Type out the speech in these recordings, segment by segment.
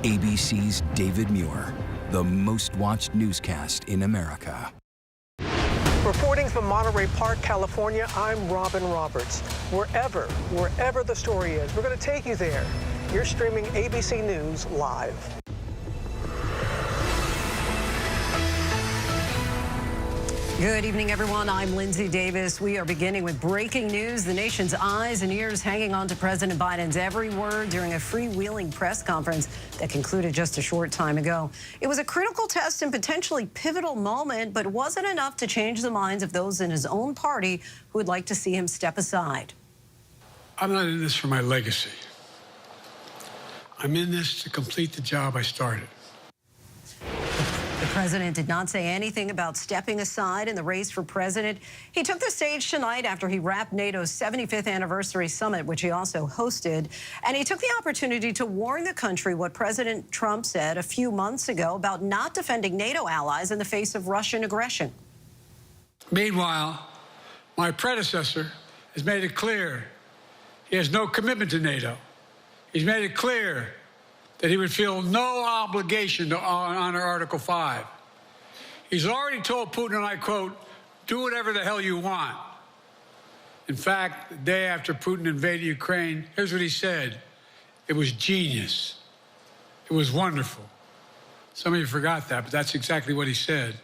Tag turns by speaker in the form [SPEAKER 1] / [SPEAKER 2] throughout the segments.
[SPEAKER 1] ABC's David Muir, the most watched newscast in America.
[SPEAKER 2] Reporting from Monterey Park, California, I'm Robin Roberts. Wherever the story is, we're going to take you there. You're streaming ABC News live.
[SPEAKER 3] Good evening, everyone. I'm Linsey Davis. We are beginning with breaking news. The nation's eyes and ears hanging on to President Biden's every word during a freewheeling press conference that concluded just a short time ago. It was a critical test and potentially pivotal moment, but wasn't enough to change the minds of those in his own party who would like to see him step aside.
[SPEAKER 4] I'm not in this for my legacy. I'm in this to complete the job I started.
[SPEAKER 3] The president did not say anything about stepping aside in the race for president. He took the stage tonight after he wrapped NATO's 75th anniversary summit, which he also hosted, and he took the opportunity to warn the country what President Trump said a few months ago about not defending NATO allies in the face of Russian aggression.
[SPEAKER 4] Meanwhile, my predecessor has made it clear he has no commitment to NATO. He's made it clear that he would feel no obligation to honor Article 5. He's already told Putin, and I quote, "Do whatever the hell you want." In fact, the day after Putin invaded Ukraine, here's what he said. It was genius. It was wonderful. Some of you forgot that, but that's exactly what he said.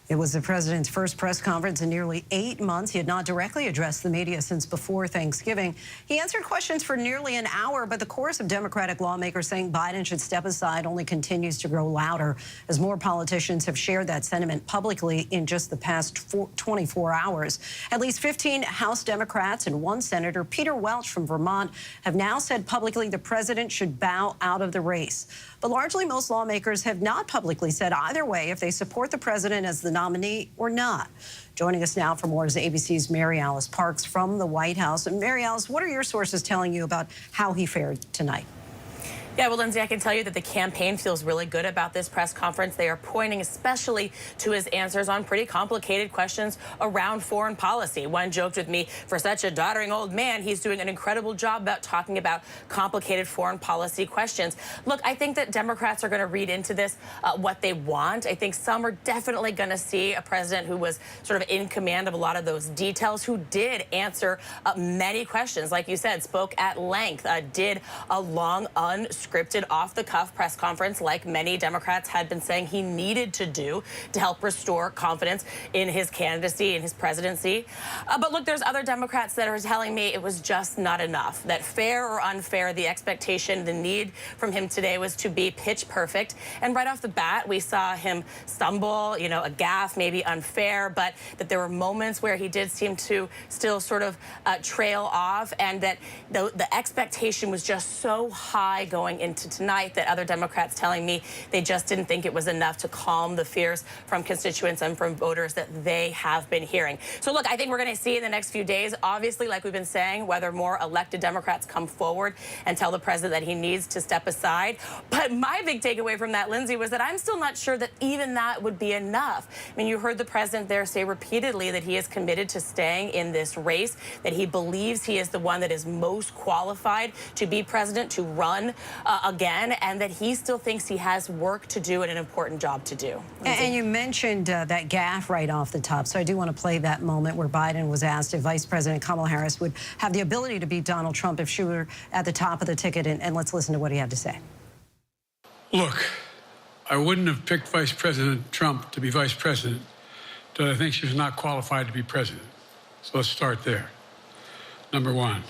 [SPEAKER 3] It was the president's first press conference in nearly 8 months. He had not directly addressed the media since before Thanksgiving. He answered questions for nearly an hour, but the chorus of Democratic lawmakers saying Biden should step aside only continues to grow louder as more politicians have shared that sentiment publicly in just the past 24 hours. At least 15 House Democrats and one Senator, Peter Welch from Vermont, have now said publicly the president should bow out of the race. But largely, most lawmakers have not publicly said either way if they support the president as the nominee or not. Joining us now for more is ABC's Mary Alice Parks from the White House. And Mary Alice, what are your sources telling you about how he fared tonight?
[SPEAKER 5] Yeah, well, Linsey, I can tell you that the campaign feels really good about this press conference. They are pointing especially to his answers on pretty complicated questions around foreign policy. One joked with me, for such a doddering old man, he's doing an incredible job about talking about complicated foreign policy questions. Look, I think that Democrats are going to read into this what they want. I think some are definitely going to see a president who was sort of in command of a lot of those details, who did answer many questions, like you said, spoke at length, did a long, unscripted, off-the-cuff press conference like many Democrats had been saying he needed to do to help restore confidence in his candidacy, in his presidency. But look, there's other Democrats that are telling me it was just not enough, that fair or unfair, the expectation, the need from him today was to be pitch perfect. And right off the bat, we saw him stumble, you know, a gaffe, maybe unfair, but that there were moments where he did seem to still sort of trail off, and that the expectation was just so high going into tonight that other Democrats telling me they just didn't think it was enough to calm the fears from constituents and from voters that they have been hearing. So look, I think we're going to see in the next few days, obviously, like we've been saying, whether more elected Democrats come forward and tell the president that he needs to step aside. But my big takeaway from that, Linsey, was that I'm still not sure that even that would be enough. I mean, you heard the president there say repeatedly that he is committed to staying in this race, that he believes he is the one that is most qualified to be president, to run again, and that he still thinks he has work to do and an important job to do.
[SPEAKER 3] And you mentioned that gaffe right off the top, so I do want to play that moment where Biden was asked if Vice President Kamala Harris would have the ability to beat Donald Trump if she were at the top of the ticket, and let's listen to what he had to say.
[SPEAKER 4] Look, I wouldn't have picked Vice President Trump to be vice president, but I think she was not qualified to be president. So let's start there. Number one,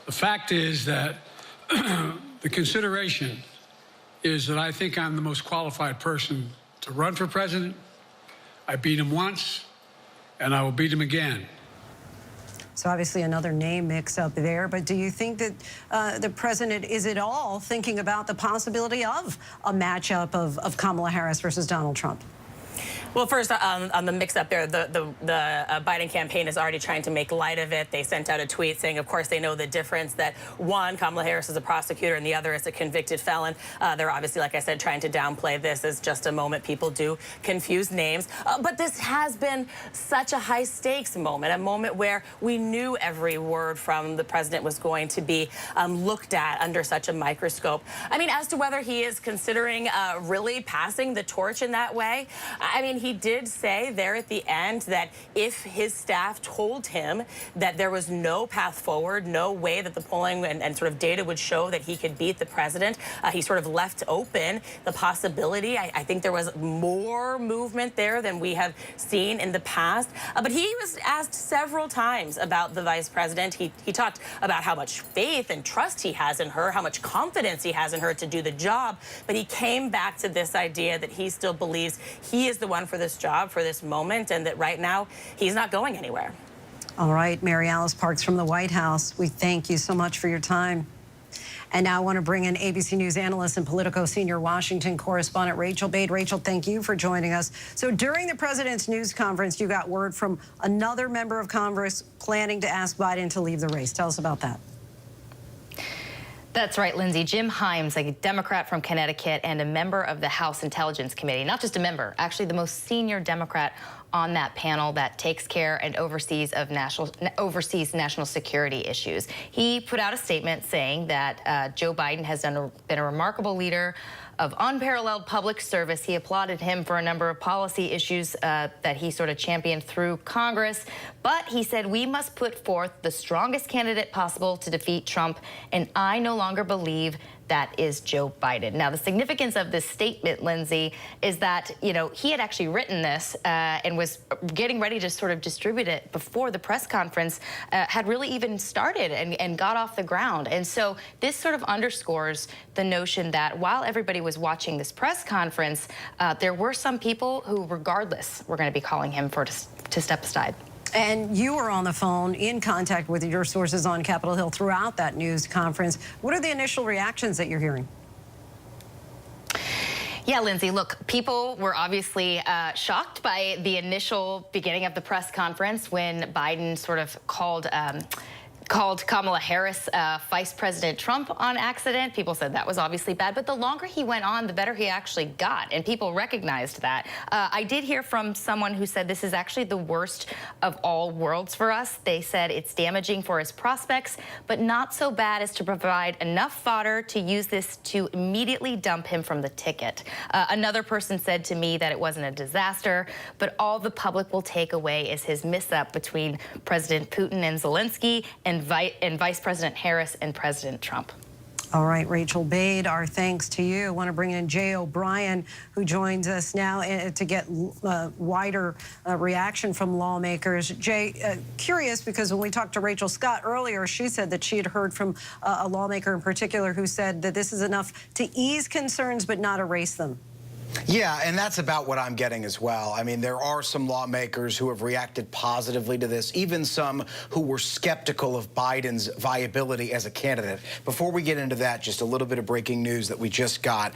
[SPEAKER 4] the fact is that the consideration is that I think I'm the most qualified person to run for president. I beat him once, and I will beat him again.
[SPEAKER 3] So obviously another name mix up there, but do you think that the president is at all thinking about the possibility of a matchup of Kamala Harris versus Donald Trump?
[SPEAKER 5] Well, first, on the mix-up there, the Biden campaign is already trying to make light of it. They sent out a tweet saying, of course, they know the difference, that one, Kamala Harris is a prosecutor and the other is a convicted felon. They're obviously, like I said, trying to downplay this as just a moment. People do confuse names. But this has been such a high-stakes moment, a moment where we knew every word from the president was going to be looked at under such a microscope. I mean, as to whether he is considering really passing the torch in that way, I mean, he did say there at the end that if his staff told him that there was no path forward, no way that the polling and sort of data would show that he could beat the president, he sort of left open the possibility. I think there was more movement there than we have seen in the past. But he was asked several times about the vice president. He talked about how much faith and trust he has in her, how much confidence he has in her to do the job. But he came back to this idea that he still believes he is the one for this job, for this moment, and that right now he's not going anywhere.
[SPEAKER 3] All right, Mary Alice Parks from the White House, we thank you so much for your time. And now I want to bring in ABC News analyst and Politico senior Washington correspondent Rachel Bade. Rachel, thank you for joining us. So during the president's news conference, you got word from another member of Congress planning to ask Biden to leave the race. Tell us about that.
[SPEAKER 6] That's right, Lindsay. Jim Himes, a Democrat from Connecticut and a member of the House Intelligence Committee, not just a member, actually the most senior Democrat on that panel that takes care and oversees national security issues. He put out a statement saying that Joe Biden has been a remarkable leader of unparalleled public service. He applauded him for a number of policy issues that he sort of championed through Congress. But he said, we must put forth the strongest candidate possible to defeat Trump, and I no longer believe that is Joe Biden. Now, the significance of this statement, Lindsay, is that, you know, he had actually written this and was getting ready to sort of distribute it before the press conference had really even started and got off the ground. And so this sort of underscores the notion that while everybody was watching this press conference, there were some people who, regardless, were going to be calling him to step aside.
[SPEAKER 3] And you were on the phone in contact with your sources on Capitol Hill throughout that news conference. What are the initial reactions that you're hearing?
[SPEAKER 6] Yeah, Lindsay, look, people were obviously shocked by the initial beginning of the press conference when Biden sort of called Kamala Harris Vice President Trump on accident. People said that was obviously bad, but the longer he went on, the better he actually got, and people recognized that. I did hear from someone who said this is actually the worst of all worlds for us. They said it's damaging for his prospects, but not so bad as to provide enough fodder to use this to immediately dump him from the ticket. Another person said to me that it wasn't a disaster, but all the public will take away is his mix-up between President Putin and Zelensky and Vice President Harris and President Trump.
[SPEAKER 3] All right, Rachel Bade, our thanks to you. I want to bring in Jay O'Brien, who joins us now to get wider reaction from lawmakers. Jay, curious, because when we talked to Rachel Scott earlier, she said that she had heard from a lawmaker in particular who said that this is enough to ease concerns but not erase them.
[SPEAKER 7] Yeah, and that's about what I'm getting as well. I mean, there are some lawmakers who have reacted positively to this, even some who were skeptical of Biden's viability as a candidate. Before we get into that, just a little bit of breaking news that we just got.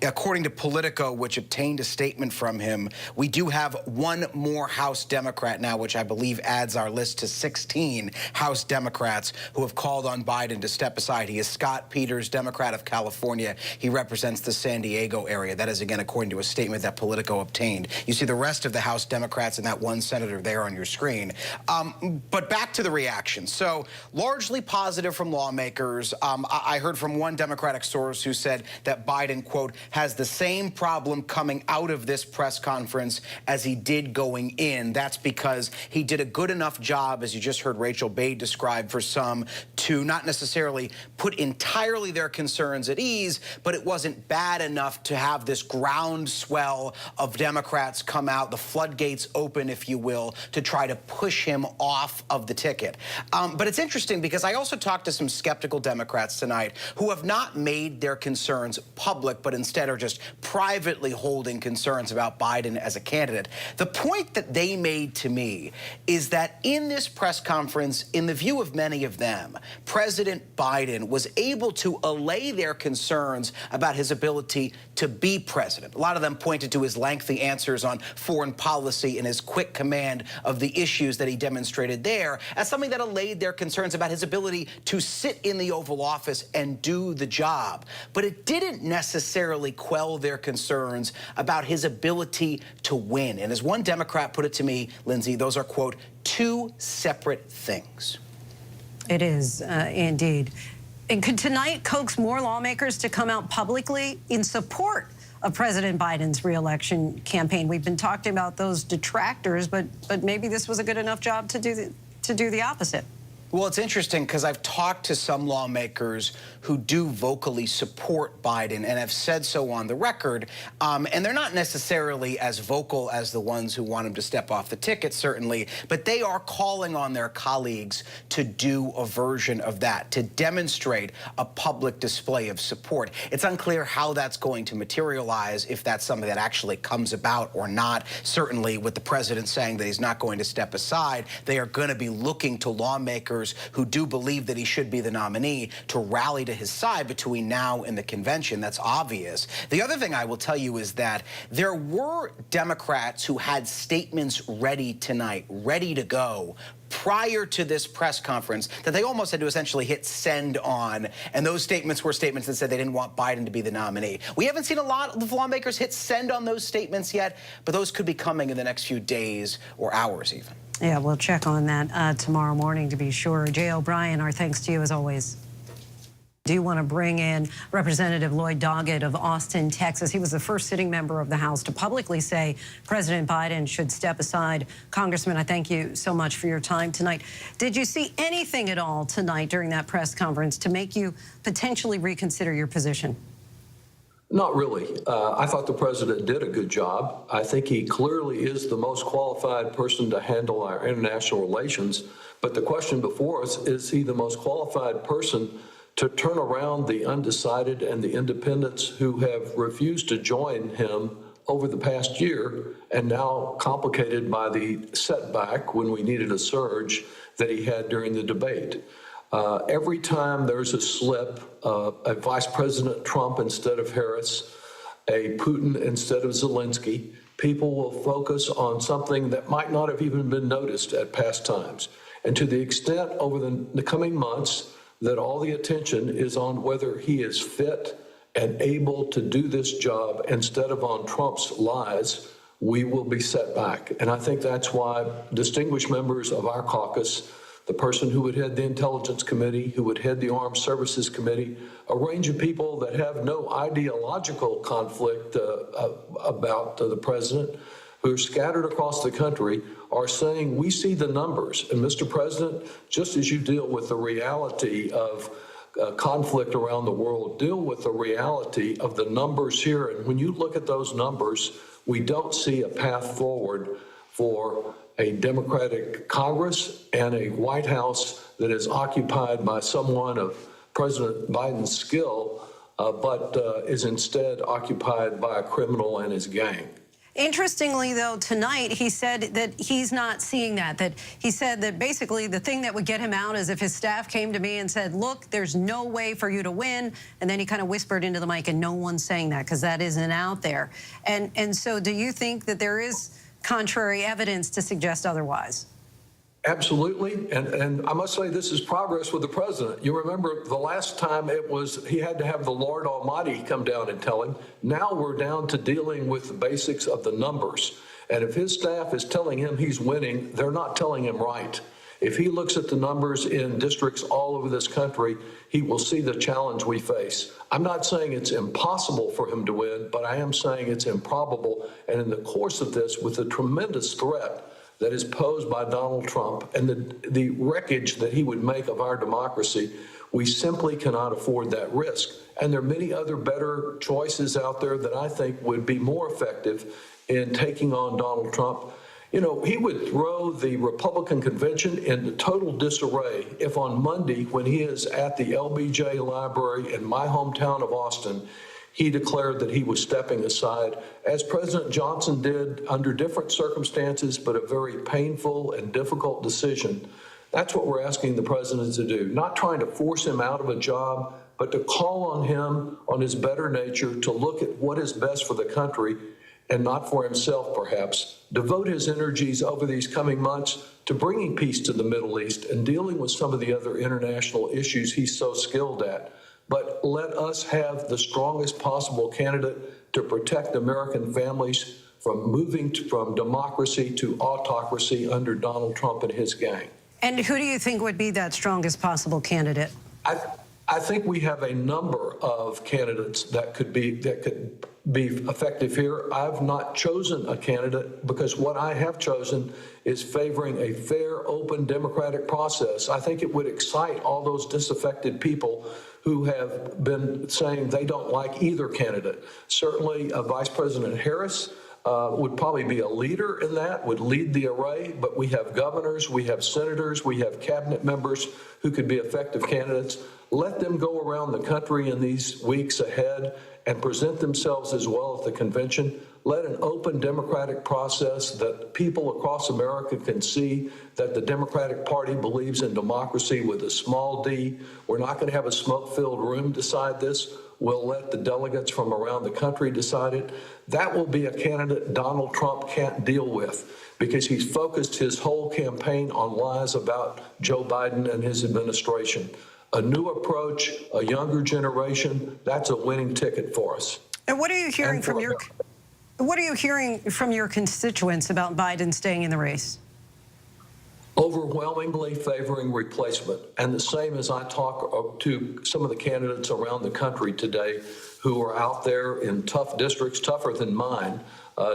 [SPEAKER 7] According to Politico, which obtained a statement from him, we do have one more House Democrat now, which I believe adds our list to 16 House Democrats who have called on Biden to step aside. He is Scott Peters, Democrat of California. He represents the San Diego area. That is, again, according to a statement that Politico obtained. You see the rest of the House Democrats and that one senator there on your screen. But back to the reaction. So largely positive from lawmakers. I heard from one Democratic source who said that Biden, quote, has the same problem coming out of this press conference as he did going in. That's because he did a good enough job, as you just heard Rachel Bade describe, for some to not necessarily put entirely their concerns at ease, but it wasn't bad enough to have this groundswell of Democrats come out, the floodgates open, if you will, to try to push him off of the ticket. But it's interesting because I also talked to some skeptical Democrats tonight who have not made their concerns public, but instead are just privately holding concerns about Biden as a candidate. The point that they made to me is that in this press conference, in the view of many of them, President Biden was able to allay their concerns about his ability to be president. president. A lot of them pointed to his lengthy answers on foreign policy and his quick command of the issues that he demonstrated there as something that allayed their concerns about his ability to sit in the Oval Office and do the job. But it didn't necessarily quell their concerns about his ability to win. And as one Democrat put it to me, Linsey, those are, quote, two separate things.
[SPEAKER 3] It is, indeed. And could tonight coax more lawmakers to come out publicly in support of President Biden's reelection campaign? We've been talking about those detractors, but maybe this was a good enough job to do the opposite.
[SPEAKER 7] Well, it's interesting because I've talked to some lawmakers who do vocally support Biden and have said so on the record, and they're not necessarily as vocal as the ones who want him to step off the ticket, certainly, but they are calling on their colleagues to do a version of that, to demonstrate a public display of support. It's unclear how that's going to materialize, if that's something that actually comes about or not. Certainly, with the president saying that he's not going to step aside, they are going to be looking to lawmakers who do believe that he should be the nominee to rally to his side between now and the convention. That's obvious. The other thing I will tell you is that there were Democrats who had statements ready tonight, ready to go, prior to this press conference that they almost had to essentially hit send on. And those statements were statements that said they didn't want Biden to be the nominee. We haven't seen a lot of lawmakers hit send on those statements yet, but those could be coming in the next few days or hours even.
[SPEAKER 3] Yeah, we'll check on that tomorrow morning to be sure. Jay O'Brien, our thanks to you as always. Do you want to bring in Representative Lloyd Doggett of Austin, Texas? He was the first sitting member of the House to publicly say President Biden should step aside. Congressman, I thank you so much for your time tonight. Did you see anything at all tonight during that press conference to make you potentially reconsider your position?
[SPEAKER 8] Not really. I thought the president did a good job. I think he clearly is the most qualified person to handle our international relations. But the question before us, is he the most qualified person to turn around the undecided and the independents who have refused to join him over the past year, and now complicated by the setback when we needed a surge that he had during the debate? Every time there's a slip, a Vice President Trump instead of Harris, a Putin instead of Zelensky, people will focus on something that might not have even been noticed at past times. And to the extent over the coming months that all the attention is on whether he is fit and able to do this job instead of on Trump's lies, we will be set back. And I think that's why distinguished members of our caucus, the person who would head the Intelligence Committee, who would head the Armed Services Committee, a range of people that have no ideological conflict about the president, who are scattered across the country, are saying we see the numbers. And Mr. President, just as you deal with the reality of conflict around the world, deal with the reality of the numbers here. And when you look at those numbers, we don't see a path forward for a Democratic Congress and a White House that is occupied by someone of President Biden's skill, but is instead occupied by a criminal and his gang.
[SPEAKER 3] Interestingly, though, tonight he said that he's not seeing that he said that basically the thing that would get him out is if his staff came to me and said, look, there's no way for you to win. And then he kind of whispered into the mic, and no one's saying that because that isn't out there. And so do you think that there is contrary evidence to suggest otherwise?
[SPEAKER 8] Absolutely. And I must say this is progress with the president. You remember the last time he had to have the Lord Almighty come down and tell him. Now we're down to dealing with the basics of the numbers. And if his staff is telling him he's winning, they're not telling him right. If he looks at the numbers in districts all over this country, he will see the challenge we face. I'm not saying it's impossible for him to win, but I am saying it's improbable. And in the course of this, with the tremendous threat that is posed by Donald Trump and the wreckage that he would make of our democracy, we simply cannot afford that risk. And there are many other better choices out there that I think would be more effective in taking on Donald Trump. You know, he would throw the Republican convention into total disarray if on Monday, when he is at the LBJ Library in my hometown of Austin, he declared that he was stepping aside, as President Johnson did under different circumstances, but a very painful and difficult decision. That's what we're asking the president to do, not trying to force him out of a job, but to call on him, on his better nature, to look at what is best for the country and not for himself, perhaps, devote his energies over these coming months to bringing peace to the Middle East and dealing with some of the other international issues he's so skilled at. But let us have the strongest possible candidate to protect American families from moving from democracy to autocracy under Donald Trump and his gang.
[SPEAKER 3] And who do you think would be that strongest possible candidate?
[SPEAKER 8] I think we have a number of candidates that could be effective here. I've not chosen a candidate because what I have chosen is favoring a fair, open, democratic process. I think it would excite all those disaffected people who have been saying they don't like either candidate. Certainly, Vice President Harris would probably be a leader in that, would lead the array, but we have governors, we have senators, we have cabinet members who could be effective candidates. Let them go around the country in these weeks ahead and present themselves as well at the convention. Let an open democratic process that people across America can see that the Democratic Party believes in democracy with a small d. We're not going to have a smoke-filled room decide this. We'll let the delegates from around the country decide it. That will be a candidate Donald Trump can't deal with because he's focused his whole campaign on lies about Joe Biden and his administration. A new approach, a younger generation, that's a winning ticket for us.
[SPEAKER 3] And what are you hearing from your constituents about Biden staying in the race?
[SPEAKER 8] Overwhelmingly favoring replacement. And the same as I talk to some of the candidates around the country today who are out there in tough districts, tougher than mine,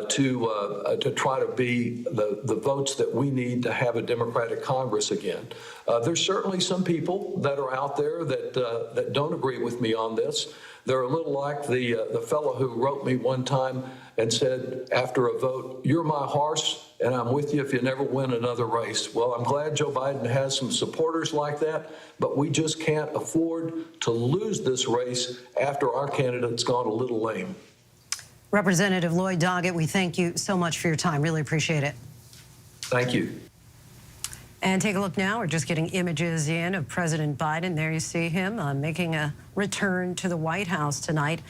[SPEAKER 8] to try to be the votes that we need to have a Democratic Congress again. There's certainly some people that are out there that don't agree with me on this. They're a little like the fellow who wrote me one time and said after a vote, "You're my horse, and I'm with you if you never win another race." Well, I'm glad Joe Biden has some supporters like that, but we just can't afford to lose this race after our candidate's gone a little lame.
[SPEAKER 3] Representative Lloyd Doggett, we thank you so much for your time. Really appreciate it.
[SPEAKER 8] Thank you.
[SPEAKER 3] And take a look now. We're just getting images in of President Biden. There you see him making a return to the White House tonight.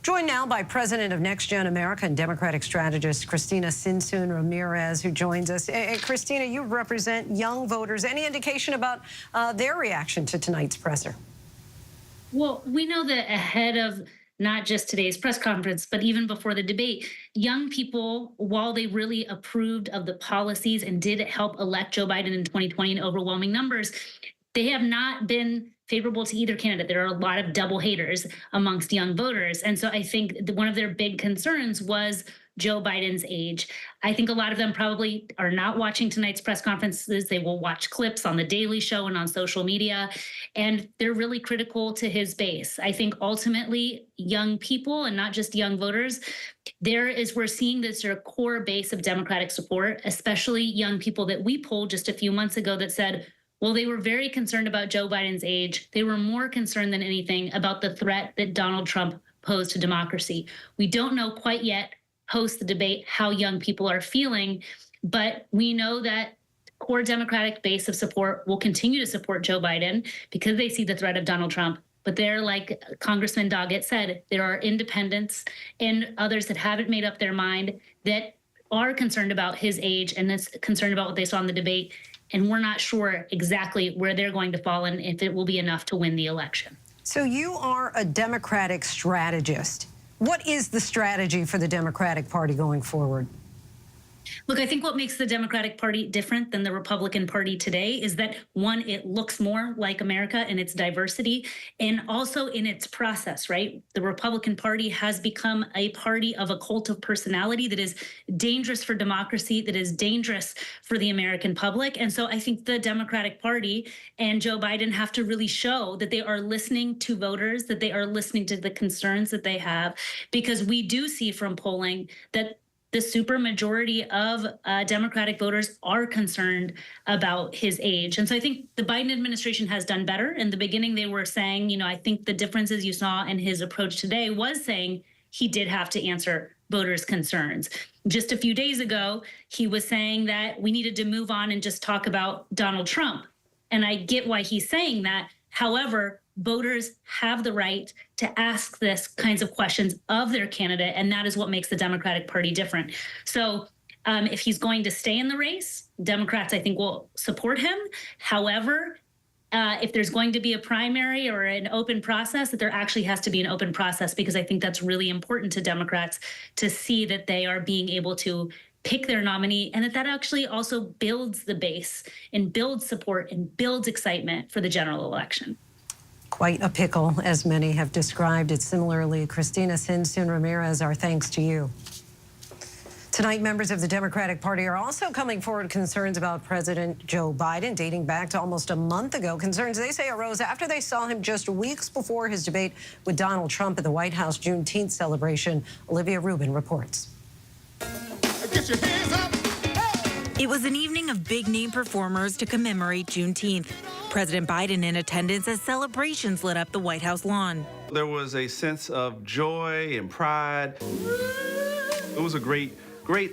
[SPEAKER 3] Joined now by President of Next Gen America and Democratic strategist Cristina Cinsun Ramirez, who joins us. Cristina, you represent young voters. Any indication about their reaction to tonight's presser?
[SPEAKER 9] Well, we know that ahead of not just today's press conference, but even before the debate, young people, while they really approved of the policies and did help elect Joe Biden in 2020 in overwhelming numbers, they have not been favorable to either candidate. There are a lot of double haters amongst young voters. And so I think one of their big concerns was Joe Biden's age. I think a lot of them probably are not watching tonight's press conferences. They will watch clips on The Daily Show and on social media, and they're really critical to his base. I think ultimately young people, and not just young voters, we're seeing this sort of core base of Democratic support, especially young people that we polled just a few months ago that said, well, they were very concerned about Joe Biden's age. They were more concerned than anything about the threat that Donald Trump posed to democracy. We don't know quite yet, post the debate, how young people are feeling, but we know that core Democratic base of support will continue to support Joe Biden because they see the threat of Donald Trump. But they're, like Congressman Doggett said, there are independents and others that haven't made up their mind that are concerned about his age and that's concerned about what they saw in the debate. And we're not sure exactly where they're going to fall and if it will be enough to win the election.
[SPEAKER 3] So you are a Democratic strategist. What is the strategy for the Democratic Party going forward?
[SPEAKER 9] Look, I think what makes the Democratic Party different than the Republican Party today is that, one, it looks more like America in its diversity and also in its process, right? The Republican Party has become a party of a cult of personality that is dangerous for democracy, that is dangerous for the American public. And so I think the Democratic Party and Joe Biden have to really show that they are listening to voters, that they are listening to the concerns that they have, because we do see from polling that the supermajority of Democratic voters are concerned about his age. And so I think the Biden administration has done better. In the beginning, they were saying, I think the differences you saw in his approach today was saying he did have to answer voters' concerns. Just a few days ago, he was saying that we needed to move on and just talk about Donald Trump. And I get why he's saying that. However, voters have the right to ask this kinds of questions of their candidate, and that is what makes the Democratic Party different. So if he's going to stay in the race, Democrats, I think, will support him. However, if there's going to be a primary or an open process, that there actually has to be an open process, because I think that's really important to Democrats to see that they are being able to pick their nominee, and that actually also builds the base and builds support and builds excitement for the general election.
[SPEAKER 3] Quite a pickle, as many have described it similarly. Christina Sinsun Ramirez, our thanks to you. Tonight, members of the Democratic Party are also coming forward with concerns about President Joe Biden, dating back to almost a month ago. Concerns they say arose after they saw him just weeks before his debate with Donald Trump at the White House Juneteenth celebration. Olivia Rubin reports.
[SPEAKER 10] Get your hands up. It was an evening of big-name performers to commemorate Juneteenth. President Biden in attendance as celebrations lit up the White House lawn.
[SPEAKER 11] There was a sense of joy and pride. It was a great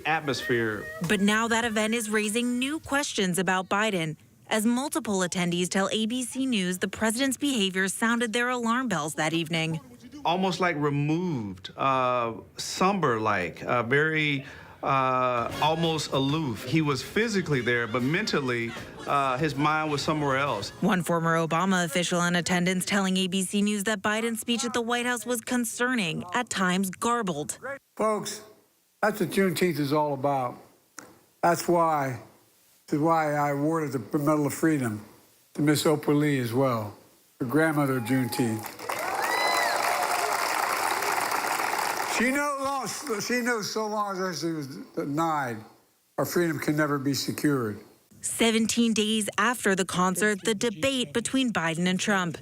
[SPEAKER 11] atmosphere.
[SPEAKER 10] But now that event is raising new questions about Biden, as multiple attendees tell ABC News the president's behavior sounded their alarm bells that evening.
[SPEAKER 11] Almost like removed, somber-like, very almost aloof. He was physically there, but mentally, his mind was somewhere else.
[SPEAKER 10] One former Obama official in attendance telling ABC News that Biden's speech at the White House was concerning, at times garbled.
[SPEAKER 12] Folks, that's what Juneteenth is all about. That's why I awarded the Medal of Freedom to Miss Oprah Lee as well, the grandmother of Juneteenth. She knows so long as she was denied, our freedom can never be secured.
[SPEAKER 10] 17 days after the concert, the debate between Biden and Trump.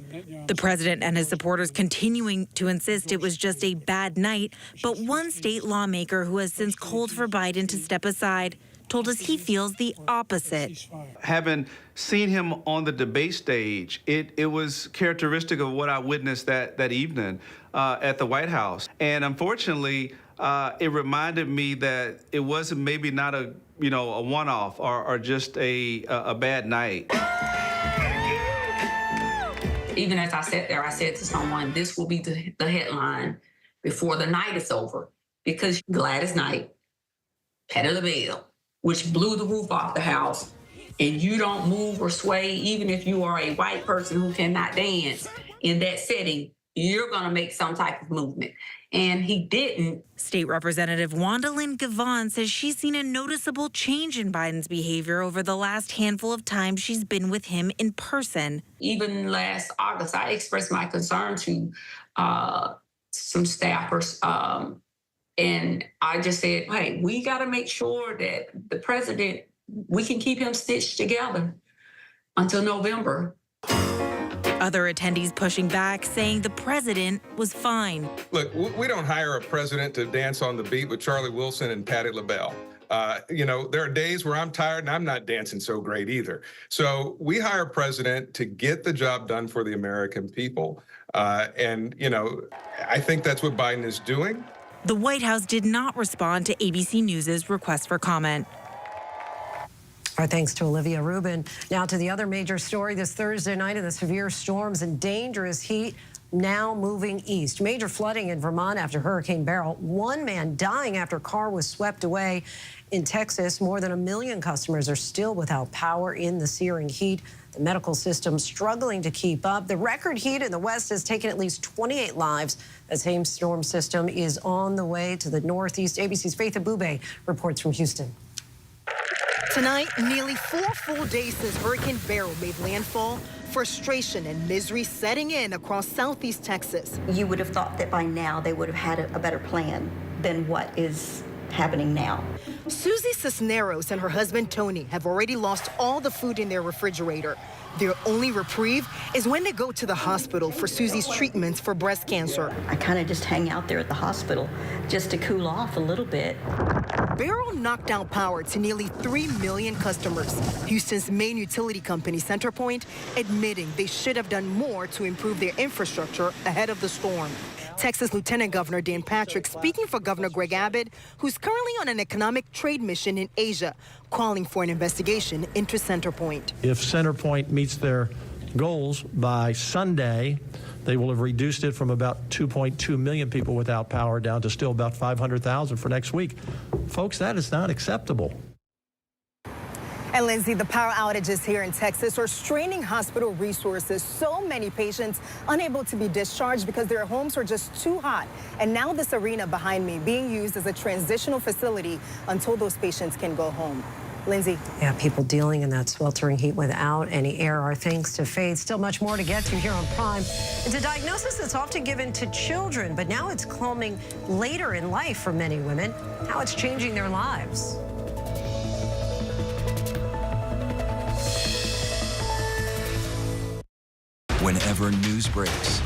[SPEAKER 10] The president and his supporters continuing to insist it was just a bad night, but one state lawmaker who has since called for Biden to step aside told us he feels the opposite.
[SPEAKER 11] Having seen him on the debate stage, it was characteristic of what I witnessed that evening at the White House. And unfortunately, it reminded me that it wasn't maybe not a one-off or just a bad night.
[SPEAKER 13] Even as I sat there, I said to someone, this will be the headline before the night is over, because Gladys Knight, Patti LaBelle, which blew the roof off the house, and you don't move or sway, even if you are a white person who cannot dance in that setting, you're going to make some type of movement. And he didn't.
[SPEAKER 10] State Representative Wandalyn Gavon says she's seen a noticeable change in Biden's behavior over the last handful of times she's been with him in person.
[SPEAKER 13] Even last August, I expressed my concern to some staffers, and I just said, hey, we got to make sure that the president, we can keep him stitched together until November.
[SPEAKER 10] Other attendees pushing back, saying the president was fine.
[SPEAKER 14] Look, we don't hire a president to dance on the beat with Charlie Wilson and Patti LaBelle. There are days where I'm tired and I'm not dancing so great either. So we hire a president to get the job done for the American people. I think that's what Biden is doing.
[SPEAKER 10] The White House did not respond to ABC News' request for comment.
[SPEAKER 3] Our thanks to Olivia Rubin. Now to the other major story this Thursday night of the severe storms and dangerous heat now moving east. Major flooding in Vermont after Hurricane Beryl. One man dying after a car was swept away. In Texas, more than 1 million customers are still without power in the searing heat. The medical system struggling to keep up. The record heat in the West has taken at least 28 lives. The same storm system is on the way to the Northeast. ABC's Faith Abube reports from Houston.
[SPEAKER 15] Tonight, nearly 4 full days since Hurricane Beryl made landfall, frustration and misery setting in across Southeast Texas.
[SPEAKER 16] You would have thought that by now they would have had a better plan than what is happening now.
[SPEAKER 15] Susie Cisneros and her husband Tony have already lost all the food in their refrigerator. Their only reprieve is when they go to the hospital for Susie's treatments for breast cancer.
[SPEAKER 16] I kind of just hang out there at the hospital just to cool off a little bit.
[SPEAKER 15] Beryl knocked out power to nearly 3 million customers. Houston's main utility company, CenterPoint, admitting they should have done more to improve their infrastructure ahead of the storm. Texas Lieutenant Governor Dan Patrick speaking for Governor Greg Abbott, who's currently on an economic trade mission in Asia, calling for an investigation into CenterPoint.
[SPEAKER 17] If CenterPoint meets their goals by Sunday. They will have reduced it from about 2.2 million people without power down to still about 500,000 for next week. Folks, that is not acceptable.
[SPEAKER 15] And Linsey, the power outages here in Texas are straining hospital resources. So many patients unable to be discharged because their homes are just too hot. And now this arena behind me being used as a transitional facility until those patients can go home. Linsey.
[SPEAKER 3] Yeah, people dealing in that sweltering heat without any air are things to face. Still much more to get to here on Prime. It's a diagnosis that's often given to children, but now it's coming later in life for many women. How it's changing their lives.
[SPEAKER 1] Whenever news breaks,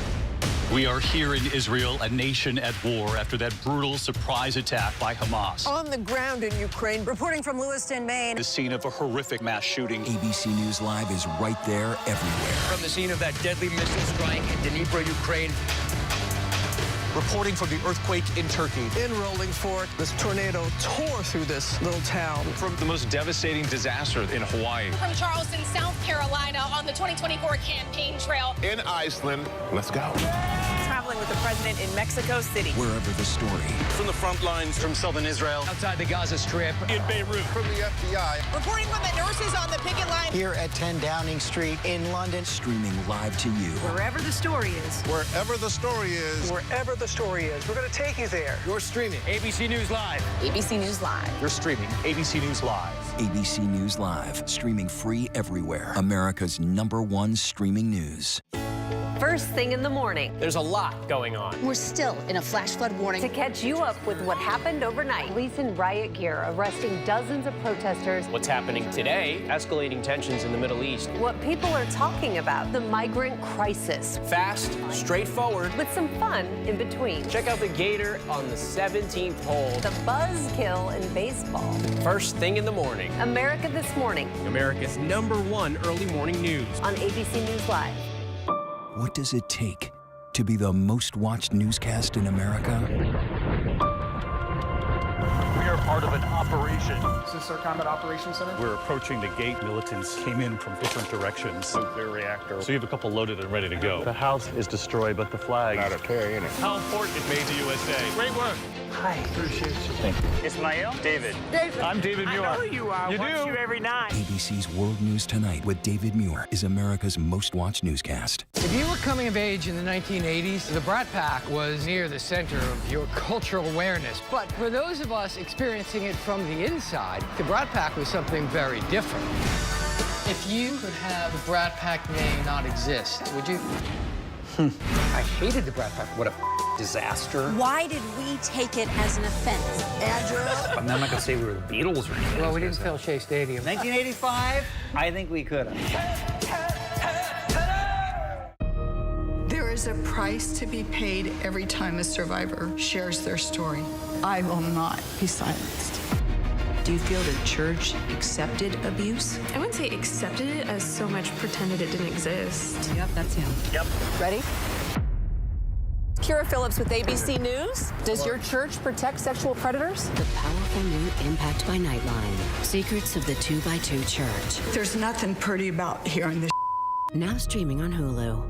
[SPEAKER 18] we are here in Israel, a nation at war after that brutal surprise attack by Hamas.
[SPEAKER 3] On the ground in Ukraine, reporting from Lewiston, Maine.
[SPEAKER 18] The scene of a horrific mass shooting.
[SPEAKER 1] ABC News Live is right there everywhere.
[SPEAKER 19] From the scene of that deadly missile strike in Dnipro, Ukraine. Reporting from the earthquake in Turkey.
[SPEAKER 2] In Rolling Fork, this tornado tore through this little town.
[SPEAKER 20] From the most devastating disaster in Hawaii.
[SPEAKER 21] From Charleston, South Carolina, on the 2024 campaign trail.
[SPEAKER 22] In Iceland, let's go.
[SPEAKER 5] Traveling with the president in Mexico City.
[SPEAKER 1] Wherever the story.
[SPEAKER 20] From the front lines, from southern Israel.
[SPEAKER 19] Outside the Gaza Strip.
[SPEAKER 20] In Beirut.
[SPEAKER 22] From the FBI.
[SPEAKER 21] Reporting from the nurses on the picket line.
[SPEAKER 7] Here at 10 Downing Street in London.
[SPEAKER 1] Streaming live to you.
[SPEAKER 3] Wherever the story is.
[SPEAKER 22] Wherever the story is.
[SPEAKER 2] Wherever the story is. We're going to take you there.
[SPEAKER 19] You're streaming ABC News Live.
[SPEAKER 5] ABC News Live.
[SPEAKER 18] You're streaming ABC News Live.
[SPEAKER 1] ABC News Live. Streaming free everywhere. America's #1 streaming news.
[SPEAKER 23] First thing in the morning.
[SPEAKER 19] There's a lot going on.
[SPEAKER 23] We're still in a flash flood warning. To catch you up with what happened overnight. Police in riot gear arresting dozens of protesters.
[SPEAKER 19] What's happening today? Escalating tensions in the Middle East.
[SPEAKER 23] What people are talking about. The migrant crisis.
[SPEAKER 19] Fast, straightforward.
[SPEAKER 23] With some fun in between.
[SPEAKER 19] Check out the Gator on the 17th hole.
[SPEAKER 23] The buzzkill in baseball.
[SPEAKER 19] First thing in the morning.
[SPEAKER 23] America This Morning.
[SPEAKER 19] America's #1 early morning news.
[SPEAKER 23] On ABC News Live.
[SPEAKER 1] What does it take to be the most watched newscast in America?
[SPEAKER 18] We are part of an operation.
[SPEAKER 24] Is this our combat operations center?
[SPEAKER 18] We're approaching the gate. Militants came in from different directions. Nuclear reactor. So you have a couple loaded and ready to go. The house is destroyed, but the flag.
[SPEAKER 22] Not a tear in it.
[SPEAKER 18] How important it made to USA. Great work.
[SPEAKER 24] Hi. Appreciate you.
[SPEAKER 18] Thank you.
[SPEAKER 25] Ismael?
[SPEAKER 18] David.
[SPEAKER 25] David.
[SPEAKER 18] I'm David Muir.
[SPEAKER 25] I know who you are.
[SPEAKER 18] You
[SPEAKER 25] Watch
[SPEAKER 18] do?
[SPEAKER 25] you every night.
[SPEAKER 1] ABC's World News Tonight with David Muir is America's most watched newscast.
[SPEAKER 24] If you were coming of age in the 1980s, the Brat Pack was near the center of your cultural awareness. But for those of us experiencing it from the inside, the Brat Pack was something very different. If you could have the Brat Pack name not exist, would you? I hated the Brat Pack. What a disaster.
[SPEAKER 26] Why did we take it as an offense?
[SPEAKER 19] I'm not going to say we were the Beatles or anything.
[SPEAKER 24] Well, we didn't fill Shea Stadium.
[SPEAKER 25] 1985? I think we could have.
[SPEAKER 27] There is a price to be paid every time a survivor shares their story. I will not be silenced.
[SPEAKER 28] Do you feel the church accepted abuse?
[SPEAKER 29] I wouldn't say accepted it as so much pretended it didn't exist.
[SPEAKER 28] Yep, that's him.
[SPEAKER 19] Yep.
[SPEAKER 23] Ready? Kira Phillips with ABC News. Does your church protect sexual predators?
[SPEAKER 28] The powerful new Impact by Nightline. Secrets of the 2x2 Church.
[SPEAKER 27] There's nothing pretty about hearing this.
[SPEAKER 28] Now streaming on Hulu.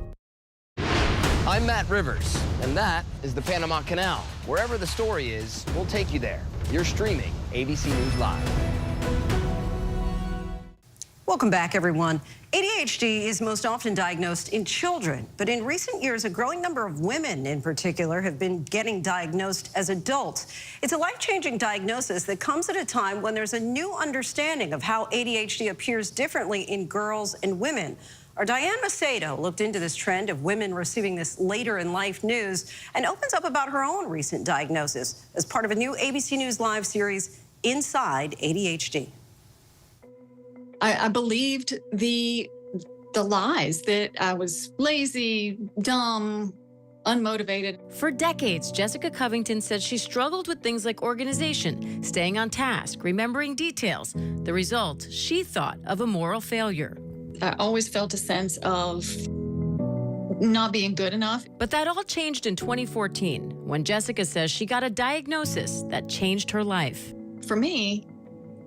[SPEAKER 19] I'm Matt Rivers, and that is the Panama Canal. Wherever the story is, we'll take you there. You're streaming ABC News Live.
[SPEAKER 3] Welcome back, everyone. ADHD is most often diagnosed in children, but in recent years, a growing number of women in particular have been getting diagnosed as adults. It's a life-changing diagnosis that comes at a time when there's a new understanding of how ADHD appears differently in girls and women. Our Diane Macedo looked into this trend of women receiving this later in life news and opens up about her own recent diagnosis as part of a new ABC News Live series, Inside ADHD.
[SPEAKER 30] I believed the lies that I was lazy, dumb, unmotivated.
[SPEAKER 31] For decades, Jessica Covington said she struggled with things like organization, staying on task, remembering details. The result, she thought of a moral failure.
[SPEAKER 30] I always felt a sense of not being good enough.
[SPEAKER 31] But that all changed in 2014 when Jessica says she got a diagnosis that changed her life.
[SPEAKER 30] For me,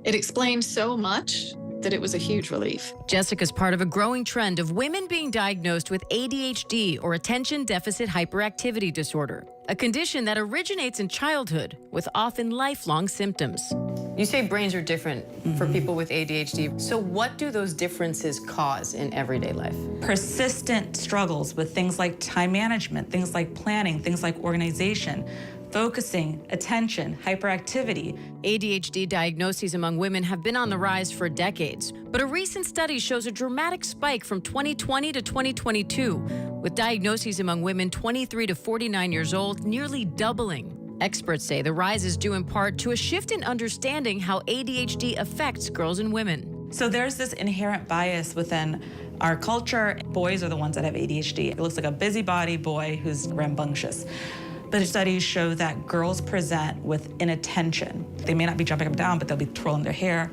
[SPEAKER 30] it explained so much that it was a huge relief.
[SPEAKER 31] Jessica's part of a growing trend of women being diagnosed with ADHD, or attention deficit hyperactivity disorder, a condition that originates in childhood with often lifelong symptoms.
[SPEAKER 4] You say brains are different for people with ADHD. So what do those differences cause in everyday life?
[SPEAKER 6] Persistent struggles with things like time management, things like planning, things like organization, focusing, attention, hyperactivity.
[SPEAKER 31] ADHD diagnoses among women have been on the rise for decades, but a recent study shows a dramatic spike from 2020 to 2022, with diagnoses among women 23 to 49 years old nearly doubling. Experts say the rise is due in part to a shift in understanding how ADHD affects girls and women.
[SPEAKER 6] So there's this inherent bias within our culture. Boys are the ones that have ADHD. It looks like a busybody boy who's rambunctious. But studies show that girls present with inattention. They may not be jumping up and down, but they'll be twirling their hair,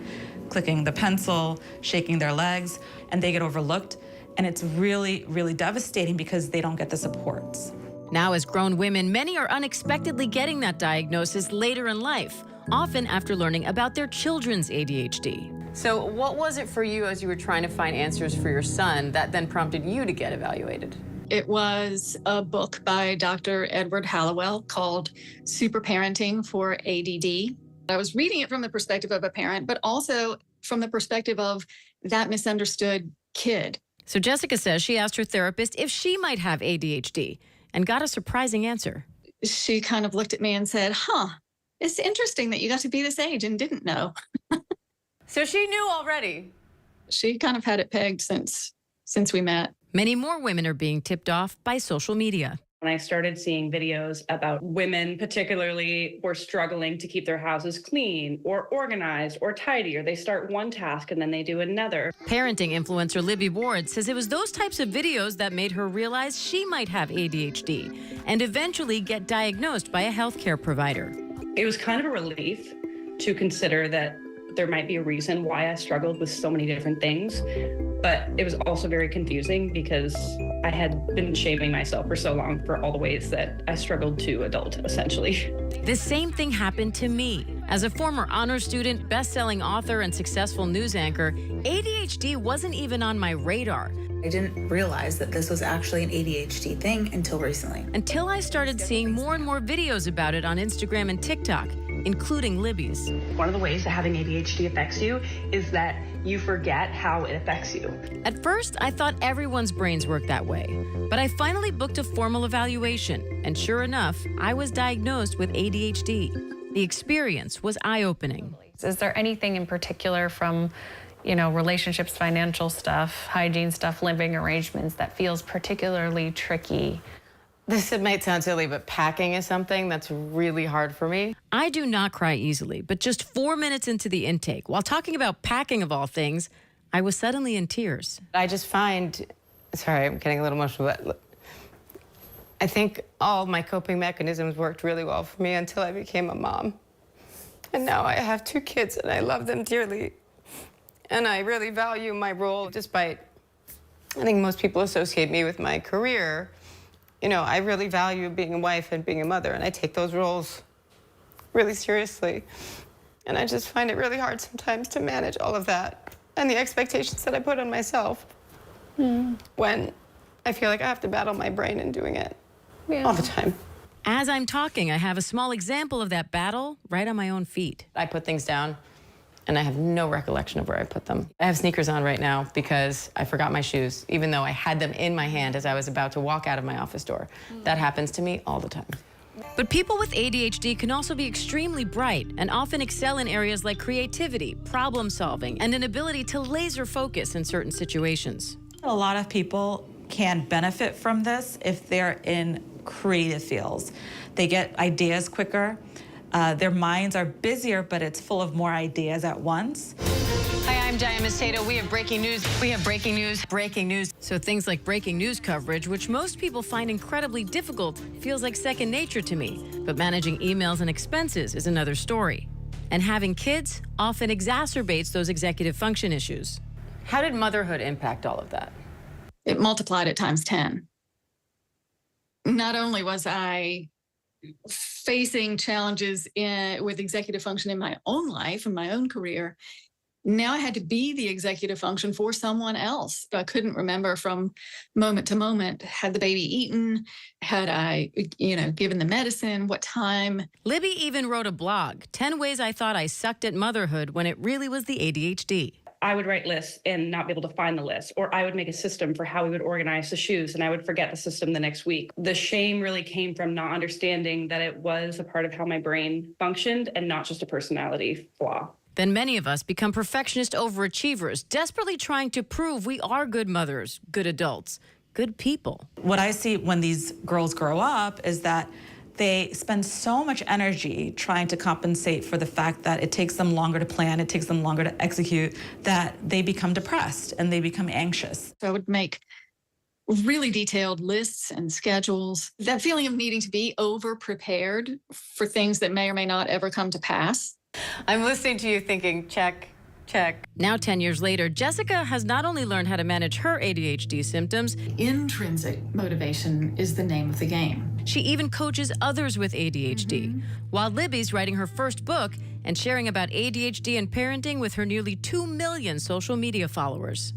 [SPEAKER 6] clicking the pencil, shaking their legs, and they get overlooked. And it's really, really devastating because they don't get the supports.
[SPEAKER 31] Now, as grown women, many are unexpectedly getting that diagnosis later in life, often after learning about their children's ADHD.
[SPEAKER 4] So what was it for you as you were trying to find answers for your son that then prompted you to get evaluated?
[SPEAKER 30] It was a book by Dr. Edward Hallowell called Super Parenting for ADD. I was reading it from the perspective of a parent, but also from the perspective of that misunderstood kid.
[SPEAKER 31] So Jessica says she asked her therapist if she might have ADHD and got a surprising answer.
[SPEAKER 30] She kind of looked at me and said, it's interesting that you got to be this age and didn't know.
[SPEAKER 4] So she knew already.
[SPEAKER 30] She kind of had it pegged since we met.
[SPEAKER 31] Many more women are being tipped off by social media.
[SPEAKER 8] When I started seeing videos about women particularly were struggling to keep their houses clean or organized or tidy, or they start one task and then they do another.
[SPEAKER 31] Parenting influencer Libby Ward says it was those types of videos that made her realize she might have ADHD and eventually get diagnosed by a healthcare provider.
[SPEAKER 8] It was kind of a relief to consider that there might be a reason why I struggled with so many different things. But it was also very confusing because I had been shaming myself for so long for all the ways that I struggled to adult, essentially.
[SPEAKER 31] The same thing happened to me. As a former honor student, best-selling author, and successful news anchor, ADHD wasn't even on my radar.
[SPEAKER 9] I didn't realize that this was actually an ADHD thing until recently.
[SPEAKER 31] Until I started seeing more and more videos about it on Instagram and TikTok, including Libby's.
[SPEAKER 8] One of the ways that having ADHD affects you is that you forget how it affects you.
[SPEAKER 31] At first, I thought everyone's brains work that way, but I finally booked a formal evaluation, and sure enough, I was diagnosed with ADHD. The experience was eye-opening.
[SPEAKER 10] Is there anything in particular from, relationships, financial stuff, hygiene stuff, living arrangements that feels particularly tricky?
[SPEAKER 4] This might sound silly, but packing is something that's really hard for me.
[SPEAKER 31] I do not cry easily, but just 4 minutes into the intake, while talking about packing of all things, I was suddenly in tears.
[SPEAKER 4] I just find, sorry, I'm getting a little emotional, but I think all my coping mechanisms worked really well for me until I became a mom. And now I have 2 kids and I love them dearly. And I really value my role, despite, I think most people associate me with my career. I really value being a wife and being a mother, and I take those roles really seriously. And I just find it really hard sometimes to manage all of that and the expectations that I put on myself when I feel like I have to battle my brain in doing it all the time.
[SPEAKER 31] As I'm talking, I have a small example of that battle right on my own feet.
[SPEAKER 4] I put things down, and I have no recollection of where I put them. I have sneakers on right now because I forgot my shoes, even though I had them in my hand as I was about to walk out of my office door. That happens to me all the time.
[SPEAKER 31] But people with ADHD can also be extremely bright and often excel in areas like creativity, problem solving, and an ability to laser focus in certain situations.
[SPEAKER 6] A lot of people can benefit from this if they're in creative fields. They get ideas quicker. Their minds are busier, but it's full of more ideas at once.
[SPEAKER 31] Hi, I'm Diana Macedo. We have breaking news. We have breaking news. Breaking news. So things like breaking news coverage, which most people find incredibly difficult, feels like second nature to me. But managing emails and expenses is another story. And having kids often exacerbates those executive function issues.
[SPEAKER 4] How did motherhood impact all of that?
[SPEAKER 30] It multiplied it times 10. Not only was I facing challenges with executive function in my own life and my own career, Now I had to be the executive function for someone else. I couldn't remember from moment to moment, had the baby eaten? Had I, given the medicine? What time?
[SPEAKER 31] Libby even wrote a blog, 10 Ways I Thought I Sucked at Motherhood when it really was the ADHD.
[SPEAKER 8] I would write lists and not be able to find the list, or I would make a system for how we would organize the shoes and I would forget the system the next week. The shame really came from not understanding that it was a part of how my brain functioned and not just a personality flaw.
[SPEAKER 31] Then many of us become perfectionist overachievers, desperately trying to prove we are good mothers, good adults, good people.
[SPEAKER 6] What I see when these girls grow up is that they spend so much energy trying to compensate for the fact that it takes them longer to plan, it takes them longer to execute, that they become depressed and they become anxious.
[SPEAKER 30] So I would make really detailed lists and schedules. That feeling of needing to be over-prepared for things that may or may not ever come to pass.
[SPEAKER 31] I'm listening to you thinking, check, check. Now, 10 years later, Jessica has not only learned how to manage her ADHD symptoms,
[SPEAKER 30] Intrinsic motivation is the name of the game.
[SPEAKER 31] she even coaches others with ADHD, while Libby's writing her first book and sharing about ADHD and parenting with her nearly 2 million social media followers.